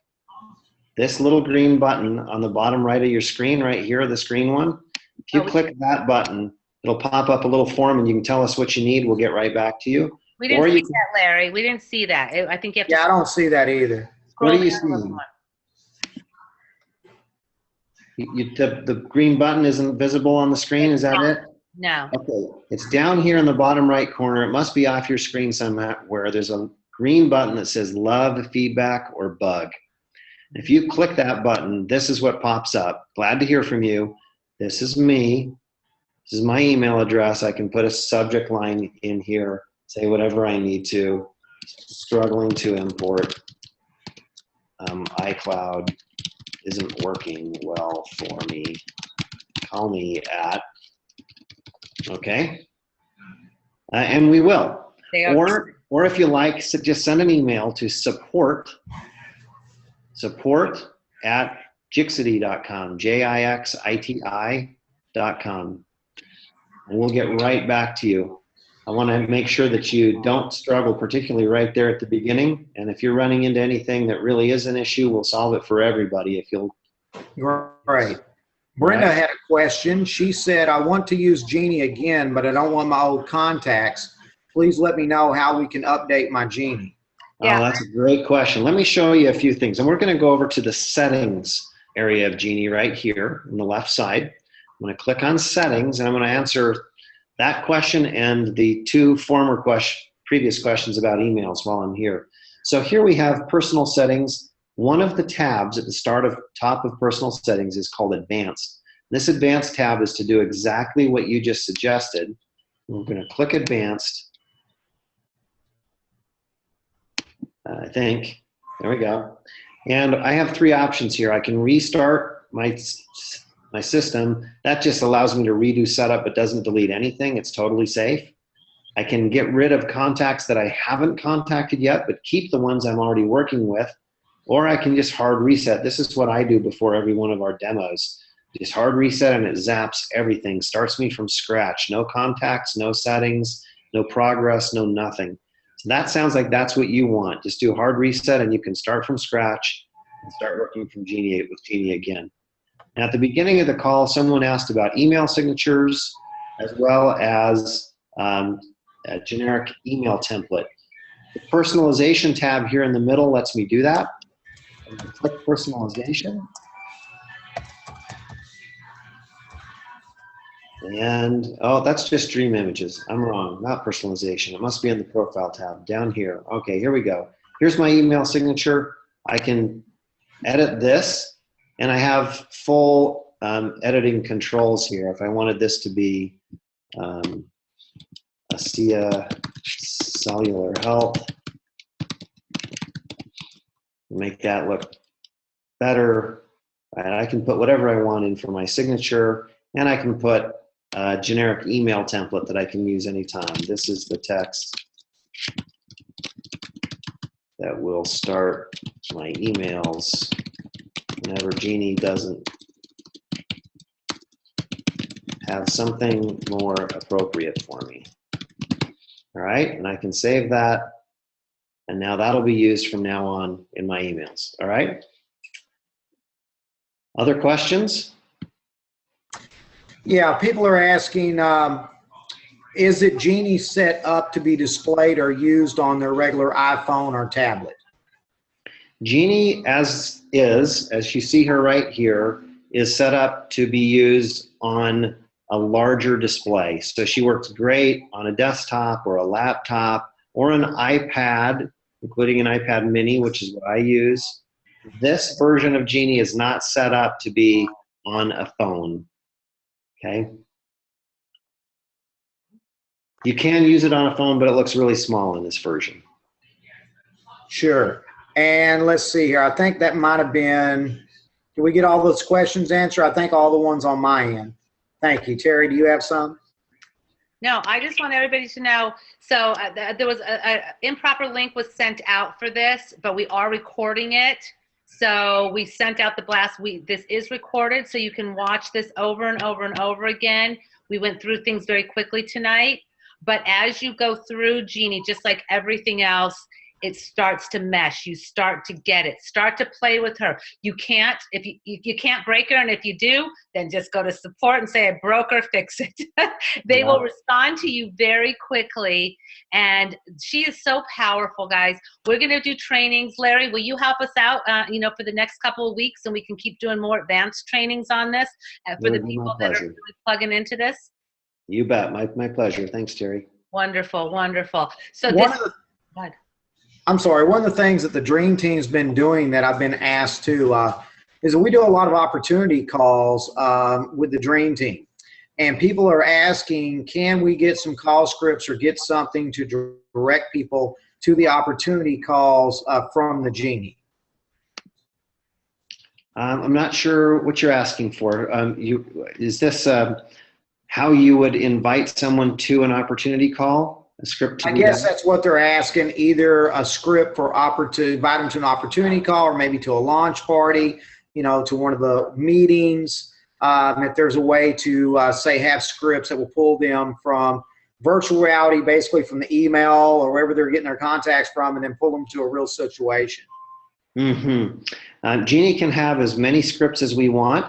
this little green button on the bottom right of your screen, right here, the screen one. If you click that button, it'll pop up a little form and you can tell us what you need. We'll get right back to you. We didn't see that, Larry. We didn't see that. I think you have to. Yeah, I don't see that either. What do you see? The green button isn't visible on the screen, is that it? No. Okay, it's down here in the bottom right corner. It must be off your screen somewhere. There's a green button that says love, feedback, or bug. If you click that button, this is what pops up. Glad to hear from you. This is me. This is my email address. I can put a subject line in here, say whatever I need to. Struggling to import. iCloud isn't working well for me. Call me at, okay? And we will. Or if you like, just send an email to support at Jixity.com, Jixiti.com. And we'll get right back to you. I want to make sure that you don't struggle, particularly right there at the beginning. And if you're running into anything that really is an issue, we'll solve it for everybody if you'll. Right. Brenda had a question. She said, I want to use Jeannie again, but I don't want my old contacts. Please let me know how we can update my Jeannie. Yeah. Oh, that's a great question. Let me show you a few things. And we're going to go over to the settings area of Jeannie right here on the left side. I'm going to click on settings and I'm going to answer that question and the two previous questions about emails while I'm here. So here we have personal settings. One of the tabs at the top of personal settings is called advanced. This advanced tab is to do exactly what you just suggested. We're going to click advanced. I think, there we go. And I have three options here. I can restart my system. That just allows me to redo setup, but doesn't delete anything. It's totally safe. I can get rid of contacts that I haven't contacted yet, but keep the ones I'm already working with. Or I can just hard reset. This is what I do before every one of our demos. Just hard reset and it zaps everything. Starts me from scratch. No contacts, no settings, no progress, no nothing. So that sounds like that's what you want. Just do a hard reset and you can start from scratch and start working from Jeannie with Jeannie again. Now, at the beginning of the call, someone asked about email signatures as well as a generic email template. The personalization tab here in the middle lets me do that. Click personalization. And, oh, that's just dream images. I'm wrong, not personalization. It must be in the profile tab down here. Okay, here we go. Here's my email signature. I can edit this, and I have full editing controls here. If I wanted this to be ASEA Cellular Health, make that look better. And I can put whatever I want in for my signature, and I can put a generic email template that I can use anytime. This is the text that will start my emails whenever Jeannie doesn't have something more appropriate for me. All right, and I can save that, and now that'll be used from now on in my emails. All right? Other questions? Yeah, people are asking, is it Jeannie set up to be displayed or used on their regular iPhone or tablet? Jeannie, as you see her right here, is set up to be used on a larger display. So she works great on a desktop or a laptop or an iPad, including an iPad mini, which is what I use. This version of Jeannie is not set up to be on a phone. Okay. You can use it on a phone, but it looks really small in this version. Sure. And let's see here. I think that might have been, did we get all those questions answered? I think all the ones on my end. Thank you. Terry, do you have some? No, I just want everybody to know. So there was an improper link was sent out for this, but we are recording it. So we sent out the blast. This is recorded, so you can watch this over and over and over again. We went through things very quickly tonight. But as you go through Jeannie, just like everything else, it starts to mesh. You start to get it. Start to play with her. You can't, if you can't break her, and if you do, then just go to support and say, I broke her, fix it. They will respond to you very quickly, and she is so powerful, guys. We're going to do trainings. Larry, will you help us out, for the next couple of weeks, and we can keep doing more advanced trainings on this for the people that are really plugging into this? You bet. My pleasure. Thanks, Terry. Wonderful, wonderful. So I'm sorry, one of the things that the Dream Team's been doing that I've been asked to is that we do a lot of opportunity calls with the Dream Team. And people are asking, can we get some call scripts or get something to direct people to the opportunity calls from the Jeannie? I'm not sure what you're asking for. Is this how you would invite someone to an opportunity call? A script to I guess that's what they're asking, either a script for to invite them to an opportunity call or maybe to a launch party, to one of the meetings. If there's a way to, say, have scripts that will pull them from virtual reality, basically from the email or wherever they're getting their contacts from, and then pull them to a real situation. Jeannie can have as many scripts as we want.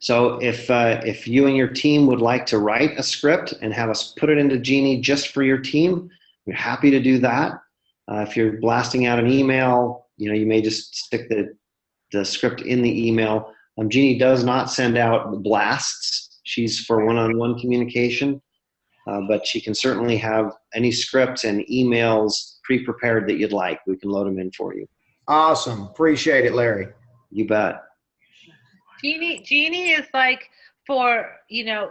So if you and your team would like to write a script and have us put it into Jeannie just for your team, we're happy to do that. If you're blasting out an email, you may just stick the script in the email. Jeannie does not send out blasts. She's for one-on-one communication, but she can certainly have any scripts and emails pre-prepared that you'd like. We can load them in for you. Awesome. Appreciate it, Larry. You bet. Jeannie is like for the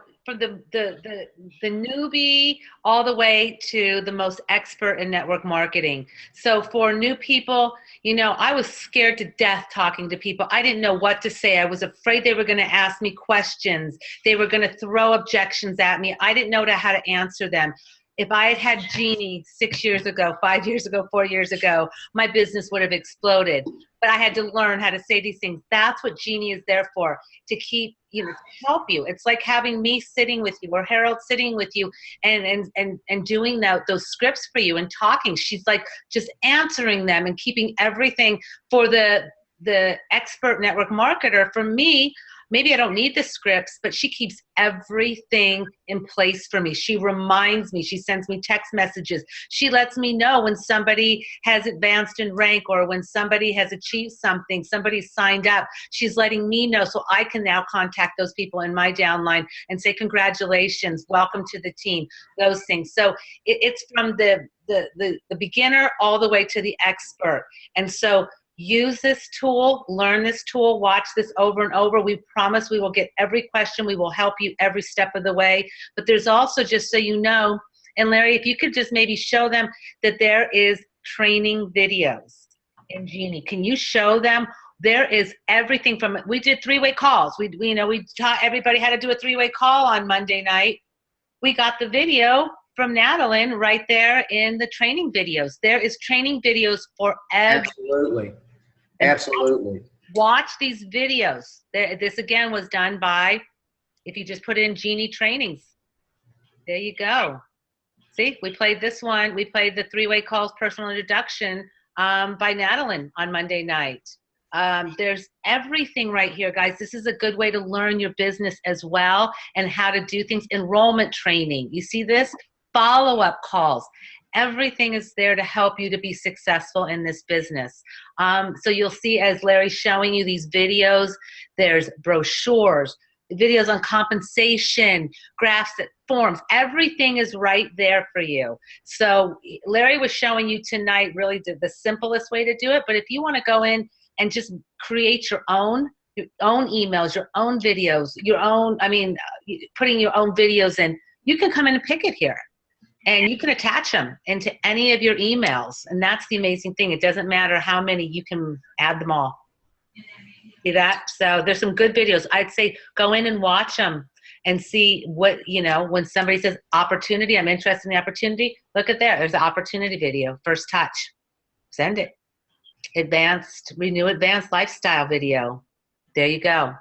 newbie all the way to the most expert in network marketing. So for new people, I was scared to death talking to people. I didn't know what to say. I was afraid they were going to ask me questions. They were going to throw objections at me. I didn't know how to answer them. If I had Jeannie 6 years ago, 5 years ago, 4 years ago, my business would have exploded. But I had to learn how to say these things. That's what Jeannie is there for, to keep, to help you. It's like having me sitting with you or Harold sitting with you and doing those scripts for you and talking. She's like just answering them and keeping everything for the expert network marketer. For me, maybe I don't need the scripts, but she keeps everything in place for me. She reminds me, she sends me text messages. She lets me know when somebody has advanced in rank or when somebody has achieved something, somebody signed up. She's letting me know so I can now contact those people in my downline and say, congratulations, welcome to the team, those things. So it's from the beginner all the way to the expert. And so use this tool, learn this tool, watch this over and over. We promise we will get every question. We will help you every step of the way. But there's also, just so you know, and Larry, if you could just maybe show them that there is training videos in Jeannie. Can you show them? There is everything from, we did 3-way calls. We taught everybody how to do a 3-way call on Monday night. We got the video from Natalie right there in the training videos. There is training videos for everyone. Absolutely. Watch these videos. This again was done by, if you just put in Jeannie trainings, there you go. See, we played this one. We played the 3-way calls personal introduction by Natalie on Monday night. There's everything right here, guys. This is a good way to learn your business as well and how to do things. Enrollment training. You see this? Follow-up calls. Everything is there to help you to be successful in this business. So you'll see, as Larry's showing you these videos, there's brochures, videos on compensation, graphs, forms. Everything is right there for you. So Larry was showing you tonight really the simplest way to do it. But if you want to go in and just create your own emails, your own videos, putting your own videos in, you can come in and pick it here. And you can attach them into any of your emails. And that's the amazing thing. It doesn't matter how many, you can add them all. See that? So there's some good videos. I'd say go in and watch them and see what, when somebody says opportunity, I'm interested in the opportunity, look at there. There's an opportunity video, first touch. Send it. Renew advanced lifestyle video. There you go.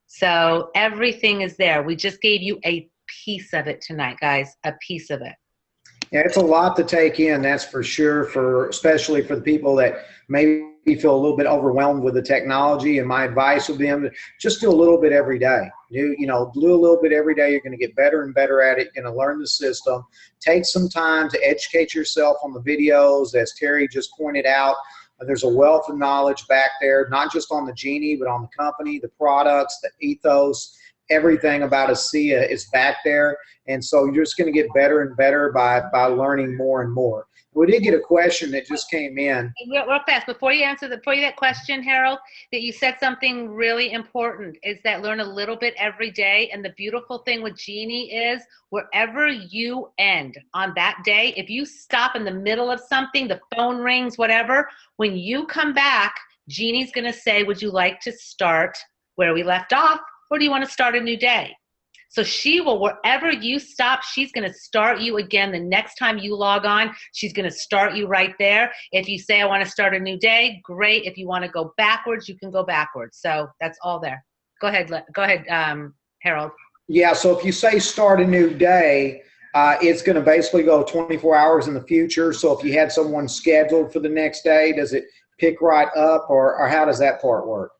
So everything is there. We just gave you a piece of it tonight, guys, a piece of it. Yeah, it's a lot to take in, that's for sure, especially for the people that maybe feel a little bit overwhelmed with the technology. And my advice would be just do a little bit every day. Do a little bit every day. You're going to get better and better at it. You're going to learn the system. Take some time to educate yourself on the videos. As Terry just pointed out, there's a wealth of knowledge back there, not just on the Jeannie, but on the company, the products, the ethos. Everything about ASEA is back there. And so you're just going to get better and better by learning more and more. We did get a question that just came in. Real fast, before you answer that question, Harold, that you said something really important, is that learn a little bit every day. And the beautiful thing with Jeannie is wherever you end on that day, if you stop in the middle of something, the phone rings, whatever, when you come back, Jeannie's going to say, would you like to start where we left off? Or do you want to start a new day? So she will, wherever you stop, she's going to start you again the next time you log on. She's going to start you right there. If you say, I want to start a new day, great. If you want to go backwards, you can go backwards. So that's all there. Go ahead, Harold. Yeah, so if you say start a new day, it's going to basically go 24 hours in the future. So if you had someone scheduled for the next day, does it pick right up, or how does that part work?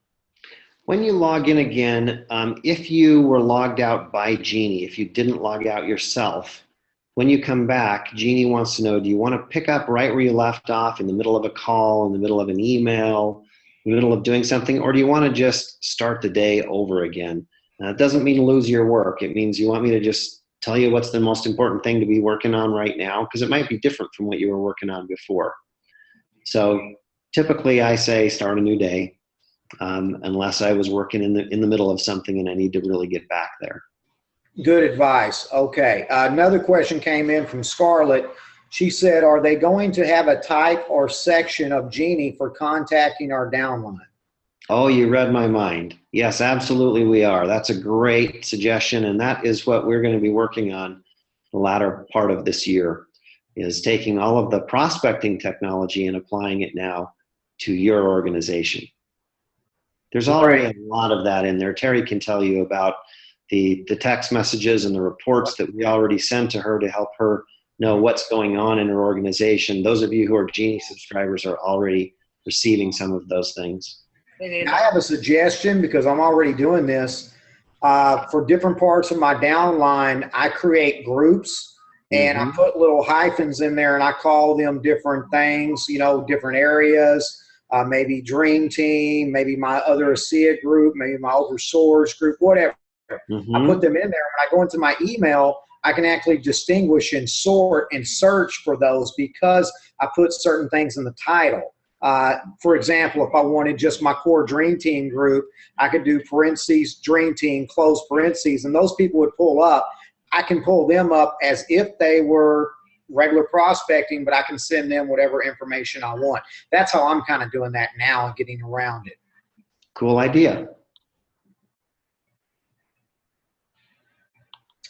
When you log in again, if you were logged out by Jeannie, if you didn't log out yourself, when you come back, Jeannie wants to know, do you want to pick up right where you left off in the middle of a call, in the middle of an email, in the middle of doing something, or do you want to just start the day over again? It doesn't mean lose your work. It means you want me to just tell you what's the most important thing to be working on right now, because it might be different from what you were working on before. So typically I say start a new day. Unless I was working in the middle of something and I need to really get back there. Good advice. Okay. Another question came in from Scarlett. She said, are they going to have a type or section of Jeannie for contacting our downline? Oh, you read my mind. Yes, absolutely we are. That's a great suggestion, and that is what we're going to be working on the latter part of this year, is taking all of the prospecting technology and applying it now to your organization. There's already a lot of that in there. Terry can tell you about the text messages and the reports that we already sent to her to help her know what's going on in her organization. Those of you who are Jeannie subscribers are already receiving some of those things. I have a suggestion, because I'm already doing this. For different parts of my downline, I create groups and I put little hyphens in there and I call them different things, you know, different areas, maybe Dream Team, maybe my other ASEA group, maybe my Oversoars group, whatever. I put them in there. When I go into my email, I can actually distinguish and sort and search for those because I put certain things in the title. For example, if I wanted just my core Dream Team group, I could do parentheses, Dream Team, close parentheses, and those people would pull up. I can pull them up as if they were regular prospecting, but I can send them whatever information I want. That's how I'm kind of doing that now and getting around it. Cool idea.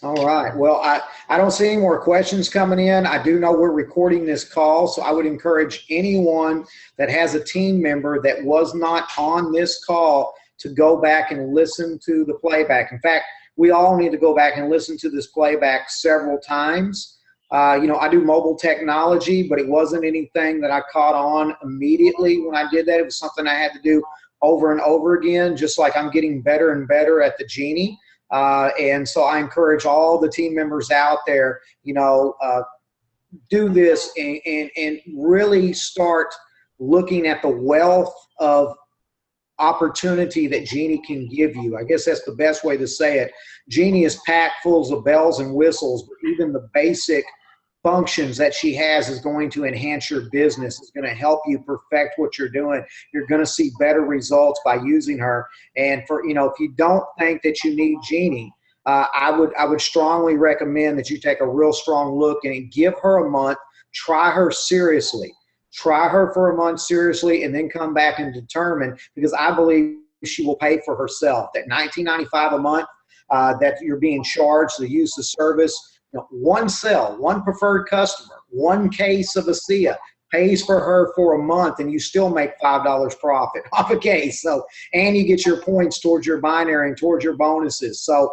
All right. Well, I don't see any more questions coming in. I do know we're recording this call, so I would encourage anyone that has a team member that was not on this call to go back and listen to the playback. In fact, we all need to go back and listen to this playback several times. You know, I do mobile technology, but it wasn't anything that I caught on immediately when I did that. It was something I had to do over and over again, just like I'm getting better and better at the Genie. And so I encourage all the team members out there, you know, do this and really start looking at the wealth of opportunity that Genie can give you. I guess that's the best way to say it. Genie is packed full of bells and whistles, but even the basic functions that she has is going to enhance your business. It's going to help you perfect what you're doing. You're going to see better results by using her. And for, you know, if you don't think that you need Genie, I would strongly recommend that you take a real strong look and give her a month. Try her seriously. Try her for a month seriously, and then come back and determine, because I believe she will pay for herself. That $19.95 a month that you're being charged to use the service. You know, one sale, one preferred customer, one case of ASEA pays for her for a month, and you still make $5 profit off a case. So, and you get your points towards your binary and towards your bonuses. So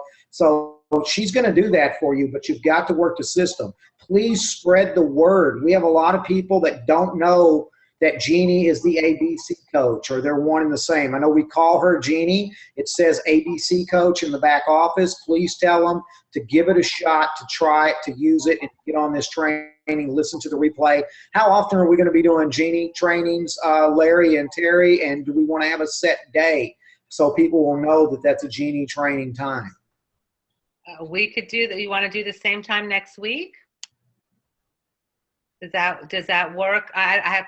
she's going to do that for you, but you've got to work the system. Please spread the word. We have a lot of people that don't know that Genie is the ABC coach, or they're one and the same. I know we call her Genie. It says ABC coach in the back office. Please tell them to give it a shot, to try it, to use it, and get on this training, listen to the replay. How often are we going to be doing Genie trainings, Larry and Terry, and do we want to have a set day so people will know that that's a Genie training time? We could do that. You want to do the same time next week? Does that work?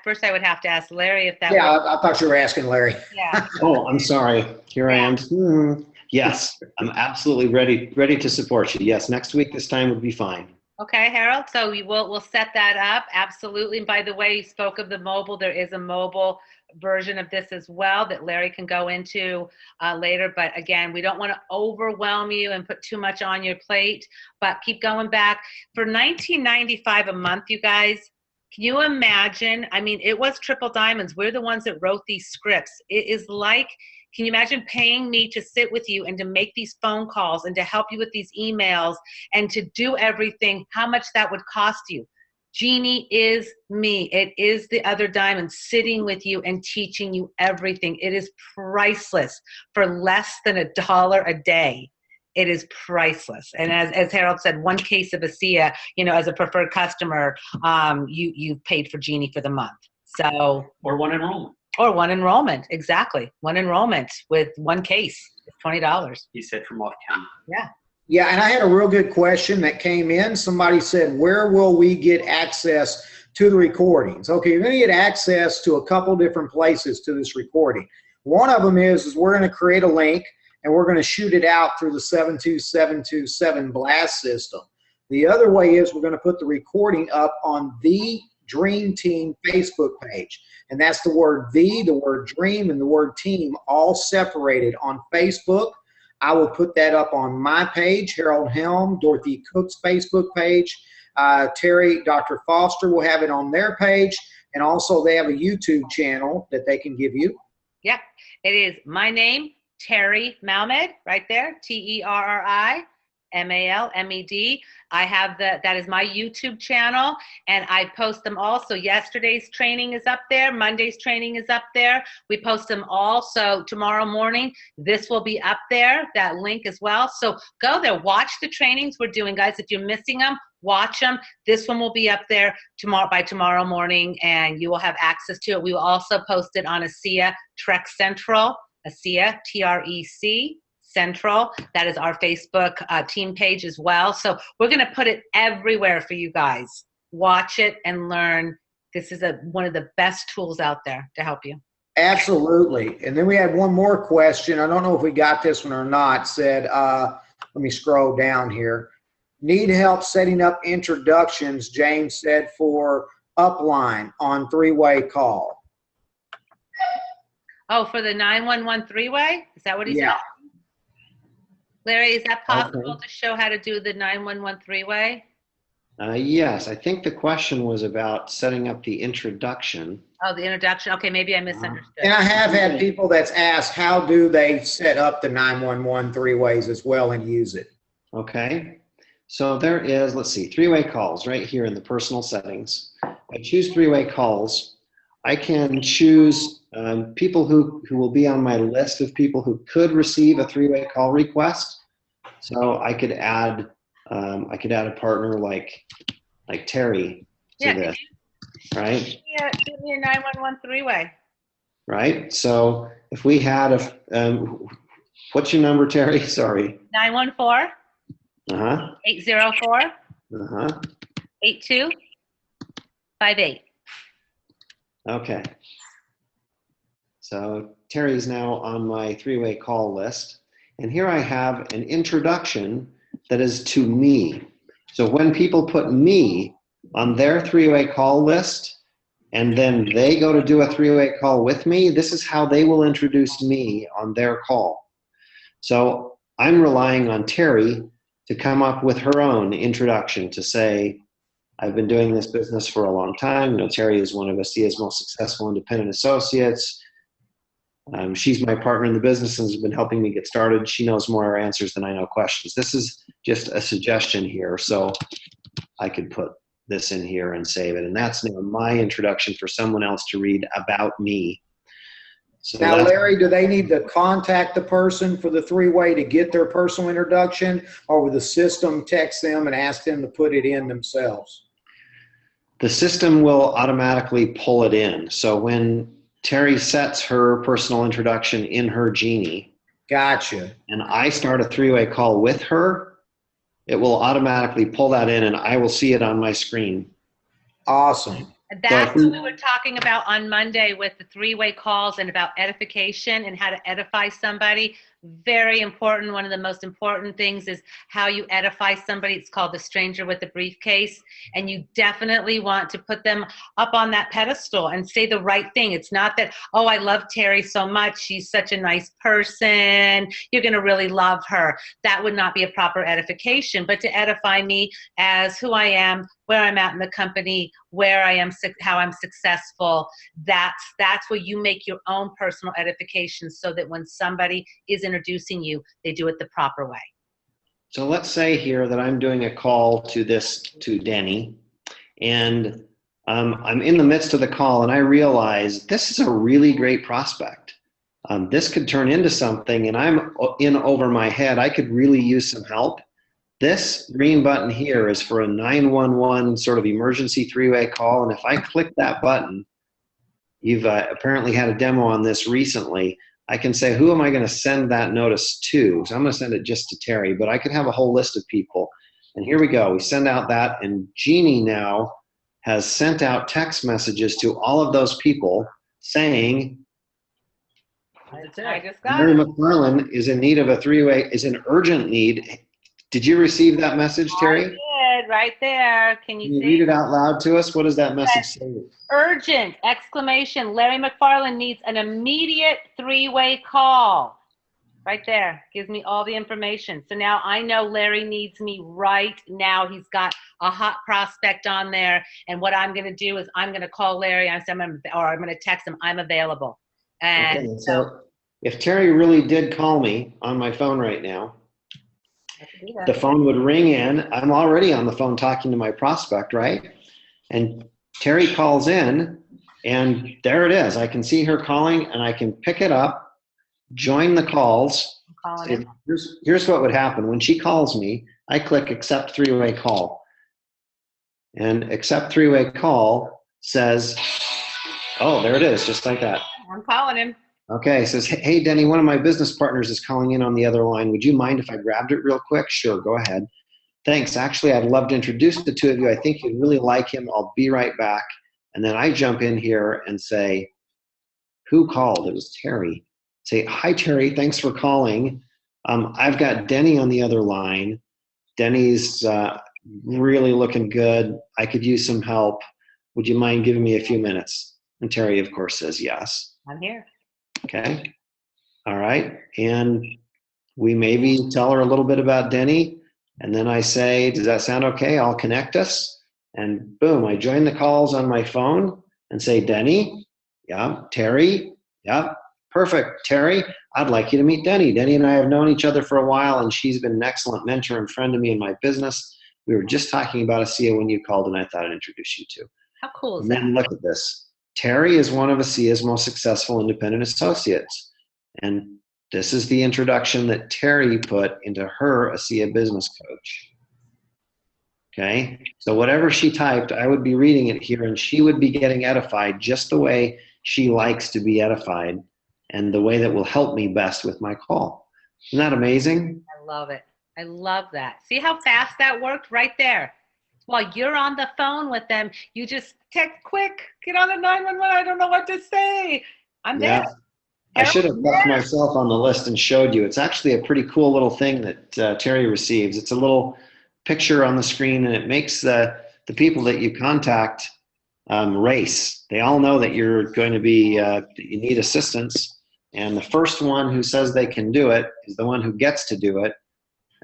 First I would have to ask Larry if that. Yeah, works. I thought you were asking Larry. Yeah. Oh, I'm sorry. Here I am. Yes, I'm absolutely ready to support you. Yes, next week this time would be fine. Okay, Harold. So we'll set that up. Absolutely. And by the way, you spoke of the mobile. There is a mobile version of this as well that Larry can go into later. But again, we don't want to overwhelm you and put too much on your plate, but keep going back. For $19.95 a month, you guys, can you imagine? I mean, it was Triple Diamonds. We're the ones that wrote these scripts. It is like, can you imagine paying me to sit with you and to make these phone calls and to help you with these emails and to do everything, how much that would cost you? Genie is me. It is the other diamond sitting with you and teaching you everything. It is priceless for less than $1 a day. It is priceless. And as Harold said, one case of ASEA, you know, as a preferred customer, you paid for Genie for the month. So, or one enrollment. Or one enrollment, exactly. One enrollment with one case, $20. He said from off camera. Yeah. Yeah, and I had a real good question that came in. Somebody said, where will we get access to the recordings? Okay, you're going to get access to a couple different places to this recording. One of them is we're going to create a link, and we're going to shoot it out through the 72727 blast system. The other way is we're going to put the recording up on the Dream Team Facebook page. And that's the word the word dream, and the word team all separated on Facebook. I will put that up on my page, Harold Helm, Dorothy Cook's Facebook page. Terry, Dr. Foster will have it on their page. And also they have a YouTube channel that they can give you. Yeah, it is my name, Terry Malmed, right there, Terri, MALMED. I have that is my YouTube channel, and I post them all. So yesterday's training is up there. Monday's training is up there. We post them all. So tomorrow morning, this will be up there, that link as well. So go there, watch the trainings we're doing, guys. If you're missing them, watch them. This one will be up there by tomorrow morning, and you will have access to it. We will also post it on ASEA Trek Central, ASEA, TREC Central. That is our Facebook team page as well. So we're going to put it everywhere for you guys. Watch it and learn. This is one of the best tools out there to help you. Absolutely. And then we had one more question. I don't know if we got this one or not. Said, let me scroll down here. Need help setting up introductions, James said, for upline on three-way call. Oh, for the 911 three-way? Is that what he said? Larry, is that possible to show how to do the 911 three-way? Yes, I think the question was about setting up the introduction. Oh, the introduction. Okay, maybe I misunderstood. And I have had people that's asked, how do they set up the 911 three-ways as well and use it? Okay. So there is, let's see, three-way calls right here in the personal settings. I choose three-way calls. I can choose people who will be on my list of people who could receive a three-way call request. So I could add a partner like Terry to this, right? Yeah, give me a 911 three-way. Right. So if we had what's your number, Terry? Sorry. 914. 804. 8258. Okay. So Terry's now on my three-way call list. And here I have an introduction that is to me. So when people put me on their three-way call list, and then they go to do a three-way call with me, this is how they will introduce me on their call. So I'm relying on Terry to come up with her own introduction to say, I've been doing this business for a long time. You know, Terry is one of ASEA's most successful independent associates. She's my partner in the business and has been helping me get started. She knows more answers than I know questions. This is just a suggestion here, so I could put this in here and save it. And that's now my introduction for someone else to read about me. So now, Larry, do they need to contact the person for the three-way to get their personal introduction, or will the system text them and ask them to put it in themselves? The system will automatically pull it in. So when Terry sets her personal introduction in her Genie, gotcha, and I start a three-way call with her, it will automatically pull that in and I will see it on my screen. Awesome. That's what we were talking about on Monday with the three-way calls and about edification and how to edify somebody. Very important. One of the most important things is how you edify somebody. It's called the stranger with the briefcase. And you definitely want to put them up on that pedestal and say the right thing. It's not that, oh, I love Terry so much. She's such a nice person. You're going to really love her. That would not be a proper edification. But to edify me as who I am, where I'm at in the company, where I am, how I'm successful, that's where you make your own personal edification so that when somebody is introducing you, they do it the proper way. So let's say here that I'm doing a call to Denny, and I'm in the midst of the call and I realize this is a really great prospect. This could turn into something and I'm in over my head. I could really use some help. This green button here is for a 911 sort of emergency three-way call, and if I click that button, you've apparently had a demo on this recently, I can say, who am I going to send that notice to? So I'm going to send it just to Terry, but I could have a whole list of people. And here we go. We send out that, and Jeannie now has sent out text messages to all of those people saying, I just got Larry it. McFarlane is in need of a three-way, is in urgent need. Did you receive that message, Terry? I did, right there. Can you see? Read it out loud to us? What does that message say? Urgent, exclamation. Larry McFarlane needs an immediate three-way call. Right there. Gives me all the information. So now I know Larry needs me right now. He's got a hot prospect on there. And what I'm going to do is I'm going to call Larry. I'm going to text him, I'm available. And okay, so if Terry really did call me on my phone right now, I can do that. The phone would ring in. I'm already on the phone talking to my prospect, right? And Terry calls in, and there it is. I can see her calling, and I can pick it up, join the calls. I'm calling in. Here's what would happen. When she calls me, I click accept three-way call. And accept three-way call says, oh, there it is, just like that. I'm calling him. Okay, it says, hey, Denny, one of my business partners is calling in on the other line. Would you mind if I grabbed it real quick? Sure, go ahead. Thanks. Actually, I'd love to introduce the two of you. I think you'd really like him. I'll be right back. And then I jump in here and say, who called? It was Terry. Say, hi, Terry. Thanks for calling. I've got Denny on the other line. Denny's really looking good. I could use some help. Would you mind giving me a few minutes? And Terry, of course, says yes. I'm here. Okay. All right. And we maybe tell her a little bit about Denny. And then I say, does that sound okay? I'll connect us. And boom, I join the calls on my phone and say, Denny, yeah, Terry, yeah, perfect. Terry, I'd like you to meet Denny. Denny and I have known each other for a while, and she's been an excellent mentor and friend to me in my business. We were just talking about ASEA when you called, and I thought I'd introduce you to. How cool is And that? then look at this. Terry is one of ASEA's most successful independent associates. And this is the introduction that Terry put into her ASEA business coach. Okay, so whatever she typed, I would be reading it here, and she would be getting edified just the way she likes to be edified and the way that will help me best with my call. Isn't that amazing? I love it. I love that. See how fast that worked right there? While you're on the phone with them, you just text quick, get on the 911. I don't know what to say. I'm there. I should have left myself on the list and showed you. It's actually a pretty cool little thing that Terry receives. It's a little picture on the screen, and it makes the people that you contact race. They all know that you're going to be, that you need assistance. And the first one who says they can do it is the one who gets to do it.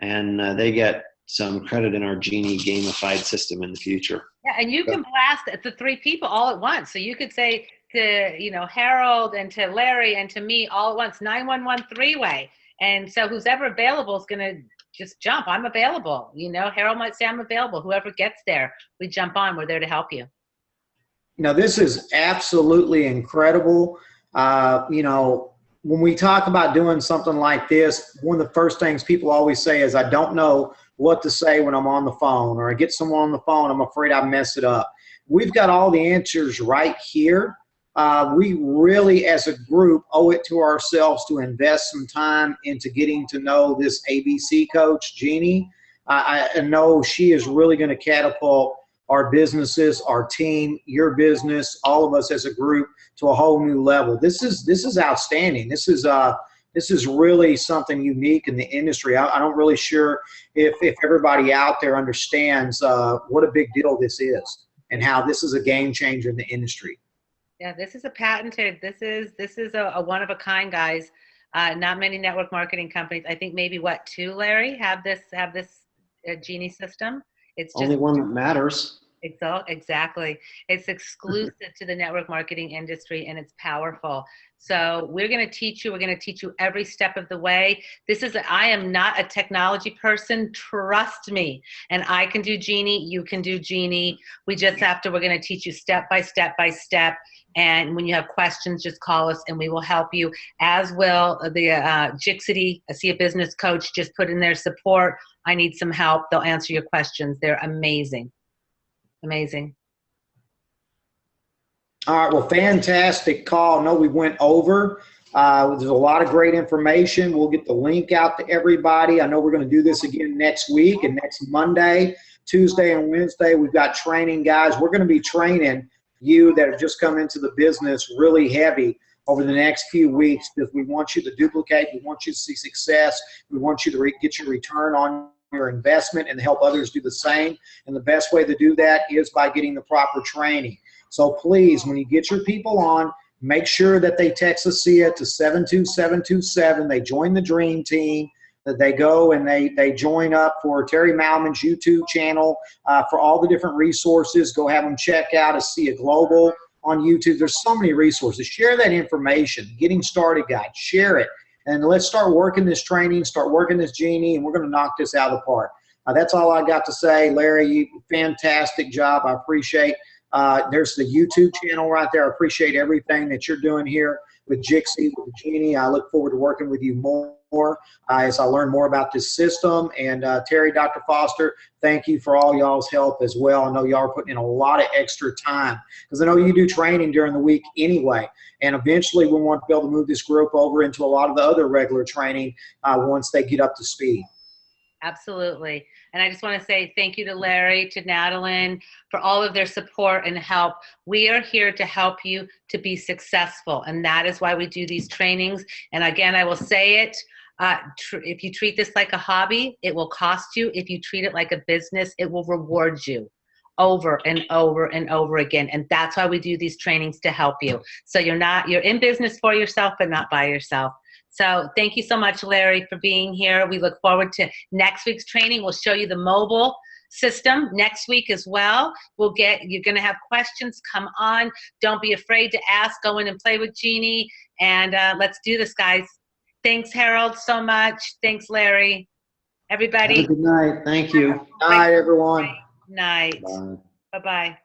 And they get some credit in our Genie gamified system in the future. Yeah, and you can blast the three people all at once. So you could say to, Harold and to Larry and to me all at once, 911 three-way. And so who's ever available is going to just jump. I'm available. Harold might say I'm available. Whoever gets there, we jump on. We're there to help you. This is absolutely incredible. When we talk about doing something like this, one of the first things people always say is, I don't know what to say when I'm on the phone, or I get someone on the phone, I'm afraid I mess it up. We've got all the answers right here. We really, as a group, owe it to ourselves to invest some time into getting to know this ABC coach, Jeannie. I know she is really going to catapult our businesses, our team, your business, all of us as a group to a whole new level. This is outstanding. This is really something unique in the industry. I'm not really sure if everybody out there understands what a big deal this is and how this is a game changer in the industry. Yeah, this is a patented. This is a one of a kind, guys. Not many network marketing companies. I think maybe two, Larry, have this Genie system. It's just only one that matters. Exactly. It's exclusive to the network marketing industry, and it's powerful. So we're going to teach you. We're going to teach you every step of the way. I am not a technology person. Trust me. And I can do Genie. You can do Genie. We're going to teach you step by step by step. And when you have questions, just call us and we will help you, as will the Jixity, ASEA Business Coach. Just put in their support. I need some help. They'll answer your questions. They're amazing. Amazing. All right. Well, fantastic call. I know we went over. There's a lot of great information. We'll get the link out to everybody. I know we're going to do this again next week and next Monday, Tuesday, and Wednesday. We've got training, guys. We're going to be training you that have just come into the business really heavy over the next few weeks, because we want you to duplicate. We want you to see success. We want you to get your return on your investment and help others do the same. And the best way to do that is by getting the proper training. So please, when you get your people on, make sure that they text ASEA to 72727. They join the Dream Team, that they go and they join up for Terry Malman's YouTube channel for all the different resources. Go have them check out ASEA Global on YouTube. There's so many resources. Share that information. Getting Started Guide. Share it. and let's start working this training, start working this Genie, and we're going to knock this out of the park. That's all I got to say. Larry, you fantastic job. I appreciate there's the YouTube channel right there. I appreciate everything that you're doing here with Jixie, with the Genie. I look forward to working with you more as I learn more about this system. And Terry, Dr. Foster, thank you for all y'all's help as well. I know y'all are putting in a lot of extra time because I know you do training during the week anyway. And eventually we want to be able to move this group over into a lot of the other regular training once they get up to speed. Absolutely. And I just want to say thank you to Larry, to Natalie, for all of their support and help. We are here to help you to be successful. And that is why we do these trainings. And again, I will say it, if you treat this like a hobby, it will cost you. If you treat it like a business, it will reward you over and over and over again. And that's why we do these trainings, to help you. So you're in business for yourself, but not by yourself. So thank you so much, Larry, for being here. We look forward to next week's training. We'll show you the mobile system next week as well. You're going to have questions. Come on. Don't be afraid to ask. Go in and play with Genie. And let's do this, guys. Thanks, Harold, so much. Thanks, Larry. Everybody. Have a good night. Thank you. Night, everyone. Night. Bye. Bye-bye.